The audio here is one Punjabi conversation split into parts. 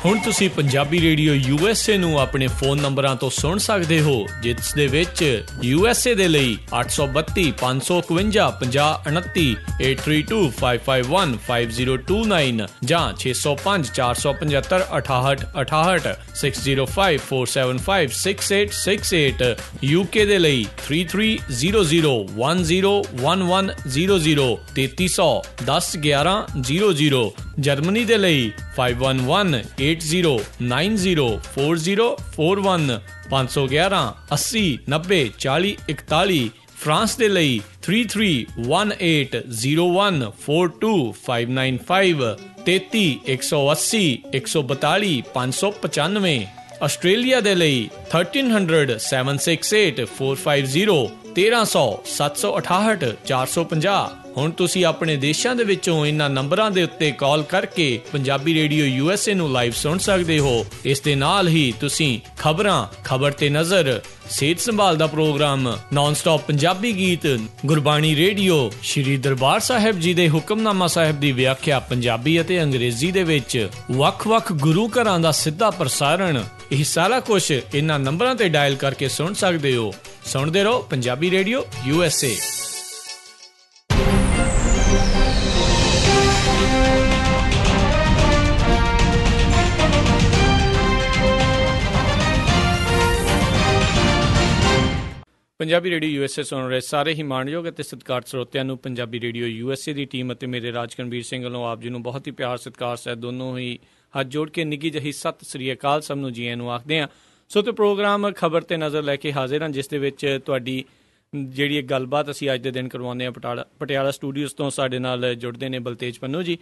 ਹੁਣ ਤੁਸੀਂ ਪੰਜਾਬੀ ਰੇਡੀਓ USA ਨੂੰ ਆਪਣੇ ਫੋਨ ਨੰਬਰਾਂ ਤੋਂ ਸੁਣ ਸਕਦੇ ਹੋ, ਜਿਸ ਦੇ ਵਿੱਚ USA ਦੇ ਲਈ 832 551 5029, 8325515029 ਜਾਂ 605 475 6868, 6054756868, UK ਦੇ ਲਈ 3300101100, 3300 ਜਰਮਨੀ ਦੇ ਲਈ 51180904041511 80 90 40 41, ਫਰਾਂਸ ਦੇ ਲਈ 3318014255, 33 180 142 595, ਆਸਟ੍ਰੇਲੀਆ ਦੇ ਲਈ 1300 768 450, 1300 768 450। ਹੁਣ ਤੁਸੀਂ ਆਪਣੇ ਦੇਸ਼ਾਂ ਦੇ ਵਿੱਚੋਂ ਇਹਨਾਂ ਨੰਬਰਾਂ ਦੇ ਉੱਤੇ ਕਾਲ ਕਰਕੇ ਪੰਜਾਬੀ ਰੇਡੀਓ USA ਨੂੰ ਲਾਈਵ ਸੁਣ ਸਕਦੇ ਹੋ। ਇਸ ਦੇ ਨਾਲ ਹੀ ਤੁਸੀਂ ਖਬਰਾਂ, ਖਬਰ ਤੇ ਨਜ਼ਰ, ਸਿਹਤ ਸੰਭਾਲ ਦਾ ਪ੍ਰੋਗਰਾਮ, ਨਾਨ ਸਟਾਪ ਪੰਜਾਬੀ ਗੀਤ, ਗੁਰਬਾਣੀ ਰੇਡੀਓ, ਸ਼੍ਰੀ ਦਰਬਾਰ ਸਾਹਿਬ ਜੀ ਦੇ ਹੁਕਮਨਾਮਾ ਸਾਹਿਬ ਦੀ ਵਿਆਖਿਆ ਪੰਜਾਬੀ ਅਤੇ ਅੰਗਰੇਜ਼ੀ ਦੇ ਵਿੱਚ, ਵੱਖ-ਵੱਖ ਗੁਰੂ ਘਰਾਂ ਦਾ ਸਿੱਧਾ ਪ੍ਰਸਾਰਣ, ਇਹ ਸਾਰਾ ਕੁਝ ਇਹਨਾਂ ਨੰਬਰਾਂ ਤੇ ਡਾਇਲ ਕਰਕੇ ਸੁਣ ਸਕਦੇ ਹੋ। ਸੁਣਦੇ ਰਹੋ Punjabi radio USA। Punjabi radio USA ਸੁਣ ਰਹੇ ਸਾਰੇ ਹੀ ਮਾਣਯੋਗ ਅਤੇ ਸਤਿਕਾਰਤ ਸਰੋਤਿਆਂ ਨੂੰ ਪੰਜਾਬੀ ਰੇਡੀਓ USA ਦੀ ਟੀਮ ਅਤੇ ਮੇਰੇ ਰਾਜਕਨਵੀਰ ਸਿੰਘ ਵੱਲੋਂ ਆਪ ਜੀ ਨੂੰ ਬਹੁਤ ਹੀ ਪਿਆਰ ਸਤਿਕਾਰ ਸਹਿਤ ਦੋਨੋਂ ਹੀ ਹੱਥ ਜੋੜ ਕੇ ਨਿੱਘੀ ਜਿਹੀ ਸਤਿ ਸ੍ਰੀ ਅਕਾਲ ਸਭ ਨੂੰ ਜੀ ਆਇਆਂ ਨੂੰ ਆਖਦੇ ਹਾਂ। ਸੋ ਤੇ ਪ੍ਰੋਗਰਾਮ ਖਬਰ ਤੇ ਨਜ਼ਰ ਲੈ ਕੇ ਹਾਜ਼ਰ ਹਾਂ, ਜਿਸ ਦੇ ਵਿੱਚ ਤੁਹਾਡੀ ਜਿਹੜੀ ਗੱਲਬਾਤ ਅਸੀਂ ਅੱਜ ਦੇ ਦਿਨ ਕਰਵਾਉਂਦੇ ਹਾਂ। ਪਟਿਆਲਾ ਸਟੂਡੀਓਜ਼ ਤੋਂ ਸਾਡੇ ਨਾਲ ਜੁੜਦੇ ਨੇ ਬਲਤੇਜ ਪੰਨੂ ਜੀ।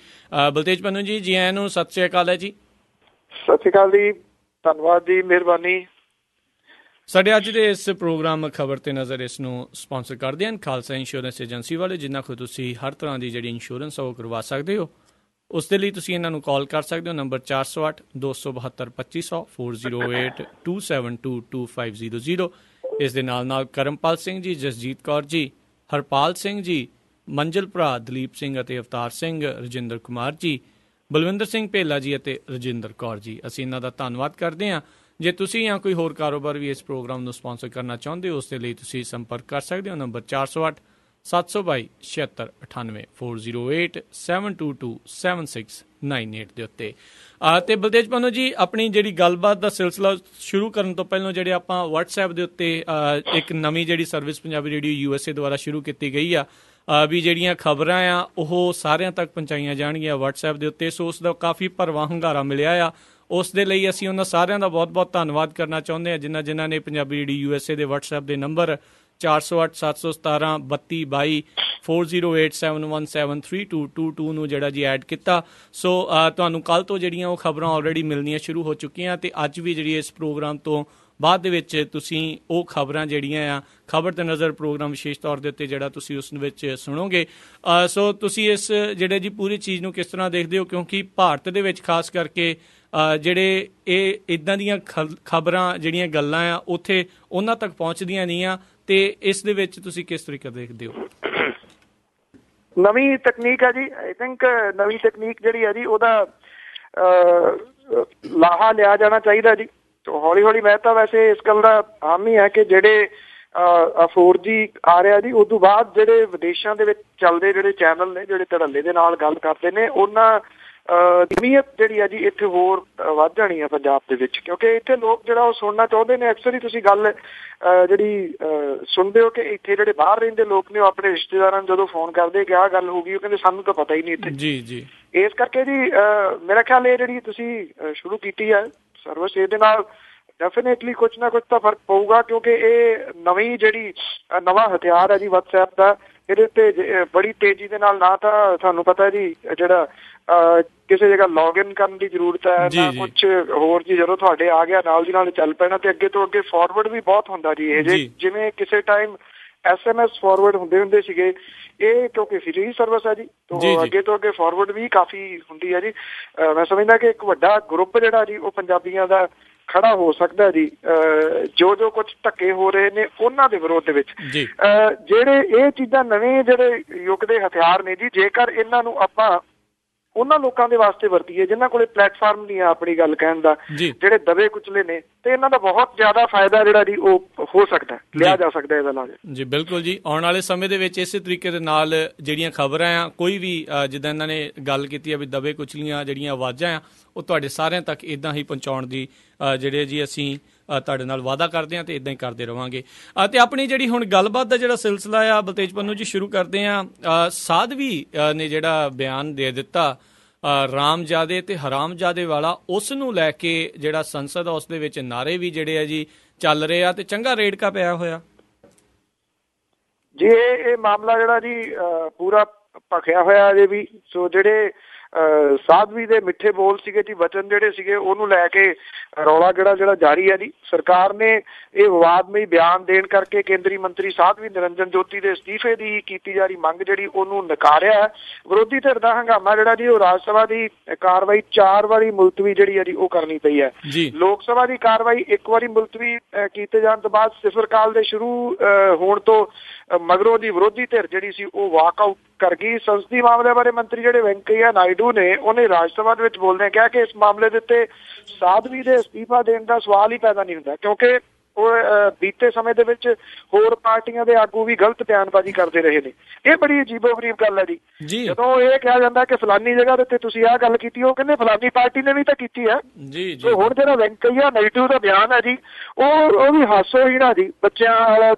ਬਲਤੇਜ ਪੰਨੂ ਜੀ, ਜੀ ਆਇਆਂ ਨੂੰ ਸਤਿ ਸ੍ਰੀ ਅਕਾਲ ਹੈ ਜੀ। ਸਤਿ ਸ੍ਰੀ ਅਕਾਲ ਜੀ, ਧੰਨਵਾਦ ਜੀ, ਮਿਹਰਬਾਨੀ। ਸਾਡੇ ਅੱਜ ਦੇ ਇਸ ਪ੍ਰੋਗਰਾਮ ਖਬਰ ਤੇ ਨਜ਼ਰ ਇਸ ਨੂੰ ਸਪਾਂਸਰ ਕਰਦੇ ਹਨ ਖਾਲਸਾ ਇੰਸ਼ੋਰੈਂਸ ਏਜੰਸੀ ਵਾਲੇ, ਜਿਨ੍ਹਾਂ ਕੋਲ ਤੁਸੀਂ ਹਰ ਤਰ੍ਹਾਂ ਦੀ ਜਿਹੜੀ ਇੰਸ਼ੋਰੈਂਸ ਆ ਉਹ ਕਰਵਾ ਸਕਦੇ ਹੋ। ਉਸ ਦੇ ਲਈ ਤੁਸੀਂ ਇਹਨਾਂ ਨੂੰ ਕਾਲ ਕਰ ਸਕਦੇ ਹੋ, ਨੰਬਰ 408 272 2500, 408 272 2500। ਇਸ ਦੇ ਨਾਲ ਨਾਲ ਕਰਮਪਾਲ ਸਿੰਘ ਜੀ, ਜਸਜੀਤ ਕੌਰ ਜੀ, ਹਰਪਾਲ ਸਿੰਘ ਜੀ, ਮੰਜਲ ਭਰਾ ਦਲੀਪ ਸਿੰਘ ਅਤੇ ਅਵਤਾਰ ਸਿੰਘ, ਰਜਿੰਦਰ ਕੁਮਾਰ ਜੀ, ਬਲਵਿੰਦਰ ਸਿੰਘ ਭੇਲਾ ਜੀ ਅਤੇ ਰਜਿੰਦਰ ਕੌਰ ਜੀ। ਅਸੀਂ ਇਹਨਾਂ ਦਾ ਧੰਨਵਾਦ ਕਰਦੇ ਹਾਂ। ਜੇ ਤੁਸੀਂ ਜਾਂ ਕੋਈ ਹੋਰ ਕਾਰੋਬਾਰ ਵੀ ਇਸ ਪ੍ਰੋਗਰਾਮ ਨੂੰ ਸਪਾਂਸਰ ਕਰਨਾ ਚਾਹੁੰਦੇ ਹੋ, ਉਸ ਦੇ ਲਈ ਤੁਸੀਂ ਸੰਪਰਕ ਕਰ ਸਕਦੇ ਹੋ, ਨੰਬਰ 408 722 7698, 408 722 7698 ਦੇ ਉੱਤੇ। ਅਤੇ ਬਲਤੇਜ ਪੰਨੂ ਜੀ, ਆਪਣੀ ਜਿਹੜੀ ਗੱਲਬਾਤ ਦਾ ਸਿਲਸਿਲਾ ਸ਼ੁਰੂ ਕਰਨ ਤੋਂ ਪਹਿਲਾਂ ਜਿਹੜੇ ਆਪਾਂ WhatsApp ਦੇ ਉੱਤੇ ਇੱਕ ਨਵੀਂ ਜਿਹੜੀ ਸਰਵਿਸ ਪੰਜਾਬੀ ਰੇਡੀਓ USA ਦੁਆਰਾ ਸ਼ੁਰੂ ਕੀਤੀ ਗਈ ਆ, ਵੀ ਜਿਹੜੀਆਂ ਖਬਰਾਂ ਆ ਉਹ ਸਾਰਿਆਂ ਤੱਕ ਪਹੁੰਚਾਈਆਂ ਜਾਣਗੀਆਂ WhatsApp ਦੇ ਉੱਤੇ। ਸੋ ਉਸ ਦਾ ਕਾਫੀ ਭਰਵਾਂ ਹੁੰਗਾਰਾ ਮਿਲਿਆ ਆ। ਉਸ ਦੇ ਲਈ ਅਸੀਂ ਉਹਨਾਂ ਸਾਰਿਆਂ ਦਾ ਬਹੁਤ ਬਹੁਤ ਧੰਨਵਾਦ ਕਰਨਾ ਚਾਹੁੰਦੇ ਹਾਂ, ਜਿਨ੍ਹਾਂ ਨੇ ਪੰਜਾਬੀ ਰੇਡੀਓ USA ਦੇ WhatsApp ਦੇ ਨੰਬਰ 408 717 3222, 408 717 3222 ਨੂੰ ਜਿਹੜਾ ਜੀ ਐਡ ਕੀਤਾ। ਸੋ ਤੁਹਾਨੂੰ ਕੱਲ੍ਹ ਤੋਂ ਜਿਹੜੀਆਂ ਉਹ ਖਬਰਾਂ ਆਲਰੇਡੀ ਮਿਲਣੀਆਂ ਸ਼ੁਰੂ ਹੋ ਚੁੱਕੀਆਂ, ਅਤੇ ਅੱਜ ਵੀ ਜਿਹੜੀ ਇਸ ਪ੍ਰੋਗਰਾਮ ਤੋਂ ਬਾਅਦ ਦੇ ਵਿੱਚ ਤੁਸੀਂ ਉਹ ਖਬਰਾਂ ਜਿਹੜੀਆਂ ਆ ਖਬਰ ਤੇ ਨਜ਼ਰ ਪ੍ਰੋਗਰਾਮ ਵਿਸ਼ੇਸ਼ ਤੌਰ ਦੇ ਉੱਤੇ ਜਿਹੜਾ ਤੁਸੀਂ ਉਸ ਵਿੱਚ ਸੁਣੋਗੇ। ਸੋ ਤੁਸੀਂ ਇਸ ਜਿਹੜੇ ਜੀ ਪੂਰੀ ਚੀਜ਼ ਨੂੰ ਕਿਸ ਤਰ੍ਹਾਂ ਦੇਖਦੇ ਹੋ, ਕਿਉਂਕਿ ਭਾਰਤ ਦੇ ਵਿੱਚ ਖਾਸ ਕਰਕੇ ਜਿਹੜੇ ਇਹ ਇੱਦਾਂ ਦੀਆਂ ਖਬਰਾਂ ਜਿਹੜੀਆਂ ਗੱਲਾਂ ਆ ਉੱਥੇ ਉਹਨਾਂ ਤੱਕ ਪਹੁੰਚਦੀਆਂ ਨਹੀਂ ਆ, ਤੇ ਇਸ ਦੇ ਵਿੱਚ ਤੁਸੀਂ ਕਿਸ ਤਰੀਕੇ ਦੇਖਦੇ ਹੋ? ਨਵੀਂ ਤਕਨੀਕ ਆ ਜੀ, ਆਈ ਥਿੰਕ ਨਵੀਂ ਤਕਨੀਕ ਜਿਹੜੀ ਆ ਜੀ ਉਹਦਾ ਲਾਹਾ ਲਿਆ ਜਾਣਾ ਚਾਹੀਦਾ ਜੀ। ਹੌਲੀ ਹੌਲੀ ਮੈਂ ਤਾਂ ਵੈਸੇ ਇਸ ਗੱਲ ਦਾ ਹਾਮੀ ਹੈ ਕਿ ਜਿਹੜੇ 4G ਆ ਰਿਹਾ ਜੀ, ਉਸ ਤੋਂ ਬਾਅਦ ਜਿਹੜੇ ਵਿਦੇਸ਼ਾਂ ਦੇ ਵਿੱਚ ਚੱਲਦੇ ਜਿਹੜੇ ਚੈਨਲ ਨੇ, ਜਿਹੜੇ ਧੜੱਲੇ ਦੇ ਨਾਲ ਗੱਲ ਕਰਦੇ ਨੇ, ਉਹਨਾਂ ਅਹਿਮੀਅਤ ਜਿਹੜੀ ਆ ਜੀ ਇੱਥੇ ਹੋਰ ਵੱਧ ਜਾਣੀ ਆ ਪੰਜਾਬ ਦੇ ਵਿੱਚ, ਕਿਉਂਕਿ ਇੱਥੇ ਲੋਕ ਜਿਹੜਾ ਉਹ ਸੁਣਨਾ ਚਾਹੁੰਦੇ ਨੇ। ਅਕਸਰ ਹੀ ਤੁਸੀਂ ਗੱਲ ਜਿਹੜੀ ਸੁਣਦੇ ਹੋ ਕਿ ਇੱਥੇ ਜਿਹੜੇ ਬਾਹਰ ਰਹਿੰਦੇ ਲੋਕ ਨੇ ਉਹ ਆਪਣੇ ਰਿਸ਼ਤੇਦਾਰਾਂ ਨੂੰ ਜਦੋਂ ਫੋਨ ਕਰਦੇ ਕਿ ਆਹ ਗੱਲ ਹੋ ਗਈ, ਉਹ ਕਹਿੰਦੇ ਸਾਨੂੰ ਤਾਂ ਪਤਾ ਹੀ ਨਹੀਂ ਇੱਥੇ। ਜੀ ਜੀ, ਇਸ ਕਰਕੇ ਜੀ ਮੇਰਾ ਖਿਆਲ ਇਹ ਜਿਹੜੀ ਤੁਸੀਂ ਸ਼ੁਰੂ ਕੀਤੀ ਹੈ ਸਰਵਿਸ, ਇਹਦੇ ਨਾਲ ਡੈਫੀਨੇਟਲੀ ਕੁਛ ਨਾ ਕੁਛ ਤਾਂ ਫਰਕ ਪਊਗਾ, ਕਿਉਂਕਿ ਇਹ ਨਵਾਂ ਹਥਿਆਰ ਹੈ ਜੀ WhatsApp ਦਾ। ਇਹਦੇ ਉੱਤੇ ਬੜੀ ਤੇਜ਼ੀ ਦੇ ਨਾਲ ਨਾ ਤਾਂ ਤੁਹਾਨੂੰ ਪਤਾ ਜੀ ਜਿਹੜਾ ਕਿਸੇ ਜਗ੍ਹਾ ਲੌਗਇਨ ਕਰਨ ਦੀ ਜ਼ਰੂਰਤ ਹੈ, ਨਾ ਕੁਛ ਹੋਰ ਜੀ। ਜਦੋਂ ਤੁਹਾਡੇ ਆ ਗਿਆ ਨਾਲ ਦੀ ਨਾਲ ਚੱਲ ਪੈਣਾ, ਤੇ ਅੱਗੇ ਤੋਂ ਅੱਗੇ ਫਾਰਵਰਡ ਵੀ ਬਹੁਤ ਹੁੰਦਾ ਜੀ। ਇਹ ਜਿਵੇਂ ਕਿਸੇ ਟਾਈਮ SMS ਫਾਰਵਰਡ ਹੁੰਦੇ ਸੀਗੇ, ਇਹ ਕਿਉਂਕਿ ਫ੍ਰੀ ਸਰਵਿਸ ਹੈ ਜੀ, ਤੋਂ ਅੱਗੇ ਤੋਂ ਅੱਗੇ ਫਾਰਵਰਡ ਵੀ ਕਾਫੀ ਹੁੰਦੀ ਹੈ ਜੀ। ਮੈਂ ਸਮਝਦਾ ਕਿ ਇੱਕ ਵੱਡਾ ਗਰੁੱਪ ਜਿਹੜਾ ਜੀ ਉਹ ਪੰਜਾਬੀਆਂ ਦਾ ਖੜਾ ਹੋ ਸਕਦਾ ਜੀ, ਜੋ ਕੁਛ ਧੱਕੇ ਹੋ ਰਹੇ ਨੇ ਉਹਨਾਂ ਦੇ ਵਿਰੋਧ ਦੇ ਵਿੱਚ। ਜਿਹੜੇ ਇਹ ਚੀਜ਼ਾਂ ਨਵੇਂ ਜਿਹੜੇ ਯੁੱਗ ਦੇ ਹਥਿਆਰ ਨੇ ਜੀ, ਜੇਕਰ ਇਹਨਾਂ ਨੂੰ ਆਪਾਂ ਉਹਨਾਂ ਲੋਕਾਂ ਦੇ ਵਾਸਤੇ ਵਰਤੀਏ ਜਿਨ੍ਹਾਂ ਕੋਲੇ ਪਲੇਟਫਾਰਮ ਨਹੀਂ ਆ ਆਪਣੀ ਗੱਲ ਕਹਿਣ ਦਾ, ਜਿਹੜੇ ਦਬੇ ਕੁਚਲੇ ਨੇ, ਤੇ ਇਹਨਾਂ ਦਾ ਬਹੁਤ ਜ਼ਿਆਦਾ ਫਾਇਦਾ ਜਿਹੜਾ ਜੀ ਉਹ ਹੋ ਸਕਦਾ, ਲਿਆ ਜਾ ਸਕਦਾ ਇਹਦਾ ਲਾਭ। ਜੀ ਬਿਲਕੁਲ ਜੀ, ਆਉਣ ਵਾਲੇ ਸਮੇਂ ਦੇ ਵਿੱਚ ਇਸੇ ਤਰੀਕੇ ਦੇ ਨਾਲ ਜਿਹੜੀਆਂ ਖਬਰਾਂ ਆ, ਕੋਈ ਵੀ ਜਿੱਦਾਂ ਇਹਨਾਂ ਨੇ ਗੱਲ ਕੀਤੀ ਆ ਵੀ ਦਬੇ ਕੁਚਲੀਆਂ ਜਿਹੜੀਆਂ ਆਵਾਜ਼ਾਂ ਆ, ਉਹ ਤੁਹਾਡੇ ਸਾਰਿਆਂ ਤੱਕ ਇੱਦਾਂ ਹੀ ਪਹੁੰਚਾਉਣ ਦੀ ਜਿਹੜੇ ਜੀ ਅਸੀਂ ਤੁਹਾਡੇ ਨਾਲ ਵਾਅਦਾ ਕਰਦੇ ਹਾਂ ਤੇ ਇੱਦਾਂ ਹੀ ਕਰਦੇ ਰਵਾਂਗੇ। ਅਤੇ ਆਪਣੀ ਜਿਹੜੀ ਹੁਣ ਗੱਲਬਾਤ ਦਾ ਜਿਹੜਾ ਸਿਲਸਿਲਾ ਆ ਬਲਤੇਜ ਪੰਨੂ ਜੀ ਸ਼ੁਰੂ ਕਰਦੇ ਹਾਂ। ਸਾਧਵੀ ਨੇ ਜਿਹੜਾ ਬਿਆਨ ਦੇ ਦਿੱਤਾ ਰਾਮਜ਼ਾਦੇ ਤੇ ਹਰਾਮਜ਼ਾਦੇ ਵਾਲਾ, ਉਸ ਨੂੰ ਲੈ ਕੇ ਜਿਹੜਾ ਸੰਸਦ ਆ ਉਸ ਦੇ ਵਿੱਚ ਨਾਅਰੇ ਵੀ ਜਿਹੜੇ ਆ ਜੀ ਚੱਲ ਰਹੇ ਆ ਤੇ ਚੰਗਾ ਰੇੜਕਾ ਪਿਆ ਹੋਇਆ ਜੀ। ਇਹ ਮਾਮਲਾ ਜਿਹੜਾ ਜੀ ਪੂਰਾ ਭਖਿਆ ਹੋਇਆ ਅਜੇ ਵੀ। ਸੋ ਜਿਹੜੇ ਸਾਧਵੀ ਦੇ ਮਿੱਠੇ ਬੋਲ ਸੀਗੇ ਜੀ, ਵਚਨ ਜਿਹੜੇ ਸੀਗੇ, ਉਹਨੂੰ ਲੈ ਕੇ ਰੌਲਾ ਜਿਹੜਾ ਜਾਰੀ ਹੈ ਜੀ। ਸਰਕਾਰ ਨੇ ਇਹ ਵਿਵਾਦਮਈ ਬਿਆਨ ਦੇਣ ਕਰਕੇ ਕੇਂਦਰੀ ਮੰਤਰੀ ਸਾਧਵੀ ਨਿਰੰਜਨ ਜੋਤੀ ਦੇ ਅਸਤੀਫੇ ਦੀ ਕੀਤੀ ਜਾ ਰਹੀ ਮੰਗ ਜਿਹੜੀ ਉਹਨੂੰ ਨਕਾਰਿਆ ਹੈ। ਵਿਰੋਧੀ ਧਿਰ ਦਾ ਹੰਗਾਮਾ ਜਿਹੜਾ ਜੀ ਉਹ ਰਾਜ ਸਭਾ ਦੀ ਕਾਰਵਾਈ 4 ਵਾਰੀ ਮੁਲਤਵੀ ਜਿਹੜੀ ਹੈ ਜੀ ਉਹ ਕਰਨੀ ਪਈ ਹੈ। ਲੋਕ ਸਭਾ ਦੀ ਕਾਰਵਾਈ 1 ਵਾਰੀ ਮੁਲਤਵੀ ਕੀਤੇ ਜਾਣ ਤੋਂ ਬਾਅਦ ਸਿਫਰ ਕਾਲ ਦੇ ਸ਼ੁਰੂ ਹੋਣ ਤੋਂ ਮਗਰੋਂ ਦੀ ਵਿਰੋਧੀ ਧਿਰ ਜਿਹੜੀ ਸੀ ਉਹ ਵਾਕਆਊਟ ਕਰ ਗਈ। ਸੰਸਦੀ ਮਾਮਲਿਆਂ ਬਾਰੇ ਮੰਤਰੀ ਜਿਹੜੇ ਵੈਂਕਈਆ ਨਾਇਡੂ ਨੇ, ਉਹਨੇ ਰਾਜ ਸਭਾ ਦੇ ਵਿੱਚ ਬੋਲਦਿਆਂ ਕਿਹਾ ਕਿ ਇਸ ਮਾਮਲੇ ਦੇ ਉੱਤੇ ਸਾਧਵੀ ਦੇ ਅਸਤੀਫਾ ਦੇਣ ਦਾ ਸਵਾਲ ਹੀ ਪੈਦਾ ਨਹੀਂ ਹੁੰਦਾ, ਕਿਉਂਕਿ ਉਹ ਬੀਤੇ ਸਮੇਂ ਦੇ ਵਿੱਚ ਹੋਰ ਪਾਰਟੀਆਂ ਦੇ ਆਗੂ ਵੀ ਗਲਤ ਬਿਆਨਬਾਜ਼ੀ ਕਰਦੇ ਰਹੇ ਨੇ। ਇਹ ਬੜੀ ਅਜੀਬੋ-ਗਰੀਬ ਗੱਲ ਹੈ ਜੀ। ਜਦੋਂ ਇਹ ਕਿਹਾ ਜਾਂਦਾ ਕਿ ਫਲਾਨੀ ਜਗ੍ਹਾ ਦੇ ਉੱਤੇ ਤੁਸੀਂ ਆਹ ਗੱਲ ਕੀਤੀ, ਉਹ ਕਹਿੰਦੇ ਫਲਾਨੀ ਪਾਰਟੀ ਨੇ ਵੀ ਤਾਂ ਕੀਤੀ ਹੈ। ਸੋ ਹੁਣ ਜਿਹੜਾ ਵੈਂਕਈਆ ਨਾਇਡੂ ਦਾ ਬਿਆਨ ਹੈ ਜੀ, ਉਹ ਵੀ ਹਾਸੋਹੀਣਾ ਜੀ, ਬੱਚਿਆਂ ਵਾਲਾ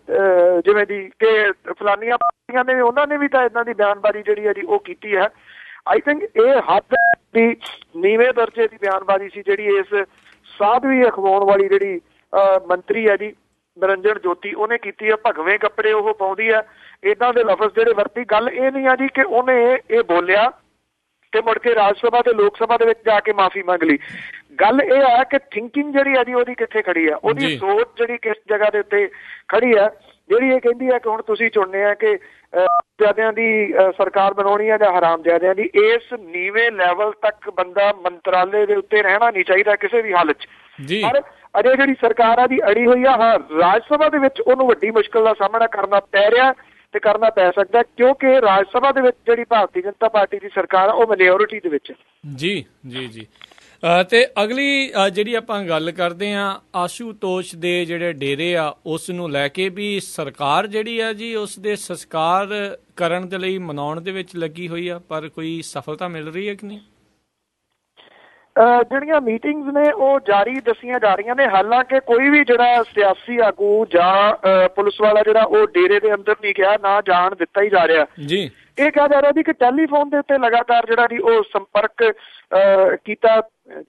ਜਿਵੇਂ ਦੀ ਕਿ ਫਲਾਨੀਆਂ ਪਾਰਟੀਆਂ ਨੇ, ਉਹਨਾਂ ਨੇ ਵੀ ਤਾਂ ਇੱਦਾਂ ਦੀ ਬਿਆਨਬਾਜ਼ੀ ਜਿਹੜੀ ਹੈ ਜੀ ਉਹ ਕੀਤੀ ਹੈ। ਆਈ ਥਿੰਕ ਇਹ ਹੱਦ ਦੀ ਨੀਵੇਂ ਦਰਜੇ ਦੀ ਬਿਆਨਬਾਜ਼ੀ ਸੀ ਜਿਹੜੀ ਇਸ ਸਾਧਵੀ ਅਖਵਾਉਣ ਵਾਲੀ ਜਿਹੜੀ ਮੰਤਰੀ ਹੈ ਜੀ ਨਿਰੰਜਨ ਜੋਤੀ, ਉਹਨੇ ਕੀਤੀ ਹੈ। ਭਗਵੇਂ ਕੱਪੜੇ ਉਹ ਪਾਉਂਦੀ ਹੈ, ਏਦਾਂ ਦੇ ਲਫ਼ਜ਼ ਜਿਹੜੇ ਵਰਤੀ। ਗੱਲ ਇਹ ਨਹੀਂ ਆ ਜੀ ਕਿ ਉਹਨੇ ਇਹ ਬੋਲਿਆ ਤੇ ਮੁੜ ਕੇ ਰਾਜ ਸਭਾ ਤੇ ਲੋਕ ਸਭਾ ਦੇ ਵਿੱਚ ਜਾ ਕੇ ਮਾਫੀ ਮੰਗ ਲਈ। ਗੱਲ ਇਹ ਆ ਕਿ ਥਿੰਕਿੰਗ ਜਿਹੜੀ ਹੈ ਜੀ ਉਹਦੀ ਕਿੱਥੇ ਖੜੀ ਆ, ਉਹਦੀ ਸੋਚ ਜਿਹੜੀ ਕਿਸ ਜਗ੍ਹਾ ਦੇ ਉੱਤੇ ਖੜੀ ਆ, ਜਿਹੜੀ ਇਹ ਕਹਿੰਦੀ ਹੈ ਕਿ ਹੁਣ ਤੁਸੀਂ ਚੁਣਨੇ ਆ ਕਿ ਜ਼ਿਆਦਿਆਂ ਦੀ ਸਰਕਾਰ ਬਣਾਉਣੀ ਹੈ ਜਾਂ ਹਰਾਮਜ਼ਾਦਿਆਂ ਦੀ। ਇਸ ਨੀਵੇਂ ਲੈਵਲ ਤੱਕ ਬੰਦਾ ਮੰਤਰਾਲੇ ਦੇ ਉੱਤੇ ਰਹਿਣਾ ਨਹੀਂ ਚਾਹੀਦਾ ਕਿਸੇ ਵੀ ਹਾਲਤ 'ਚ। ਪਰ ਅਜੇ ਜਿਹੜੀ ਸਰਕਾਰ ਆ ਦੀ ਅੜੀ ਹੋਈ ਆ, ਹਾਂ ਰਾਜ ਸਭਾ ਦੇ ਵਿੱਚ ਉਹਨੂੰ ਵੱਡੀ ਮੁਸ਼ਕਿਲ ਦਾ ਸਾਹਮਣਾ ਕਰਨਾ ਪੈ ਰਿਹਾ ਤੇ ਕਰਨਾ ਪੈ ਸਕਦਾ, ਕਿਉਂਕਿ ਰਾਜ ਸਭਾ ਦੇ ਵਿੱਚ ਜਿਹੜੀ ਭਾਰਤੀ ਜਨਤਾ ਪਾਰਟੀ ਦੀ ਸਰਕਾਰ ਆ ਉਹ ਮੈਜੋਰਿਟੀ ਦੇ ਵਿੱਚ। ਜੀ ਜੀ ਜੀ ਤੇ ਅਗਲੀ ਜਿਹੜੀ ਆਪਾਂ ਗੱਲ ਕਰਦੇ ਹਾਂ ਆਸ਼ੂਤੋਸ਼ ਦੇ ਜਿਹੜੇ ਡੇਰੇ ਆ, ਉਸ ਨੂੰ ਲੈ ਕੇ ਵੀ ਸਰਕਾਰ ਜਿਹੜੀ ਆ ਜੀ ਉਸ ਦੇ ਸੰਸਕਾਰ ਕਰਨ ਦੇ ਲਈ ਮਨਾਉਣ ਦੇ ਵਿੱਚ ਲੱਗੀ ਹੋਈ ਆ, ਪਰ ਕੋਈ ਸਫਲਤਾ ਮਿਲ ਰਹੀ ਹੈ ਕਿ ਨਹੀਂ? ਜਿਹੜੀਆਂ ਮੀਟਿੰਗਸ ਨੇ ਉਹ ਜਾਰੀ ਦੱਸੀਆਂ ਜਾ ਰਹੀਆਂ ਨੇ। ਹਾਲਾਂਕਿ ਕੋਈ ਵੀ ਜਿਹੜਾ ਸਿਆਸੀ ਆਗੂ ਜਾਂ ਪੁਲਿਸ ਵਾਲਾ ਜਿਹੜਾ ਉਹ ਡੇਰੇ ਦੇ ਅੰਦਰ ਨਹੀਂ ਗਿਆ, ਨਾ ਜਾਣ ਦਿੱਤਾ ਹੀ ਜਾ ਰਿਹਾ ਜੀ। ਇਹ ਕਿਹਾ ਜਾ ਰਿਹਾ ਜੀ ਕਿ ਟੈਲੀਫੋਨ ਦੇ ਉੱਤੇ ਲਗਾਤਾਰ ਜਿਹੜਾ ਜੀ ਉਹ ਸੰਪਰਕ ਕੀਤਾ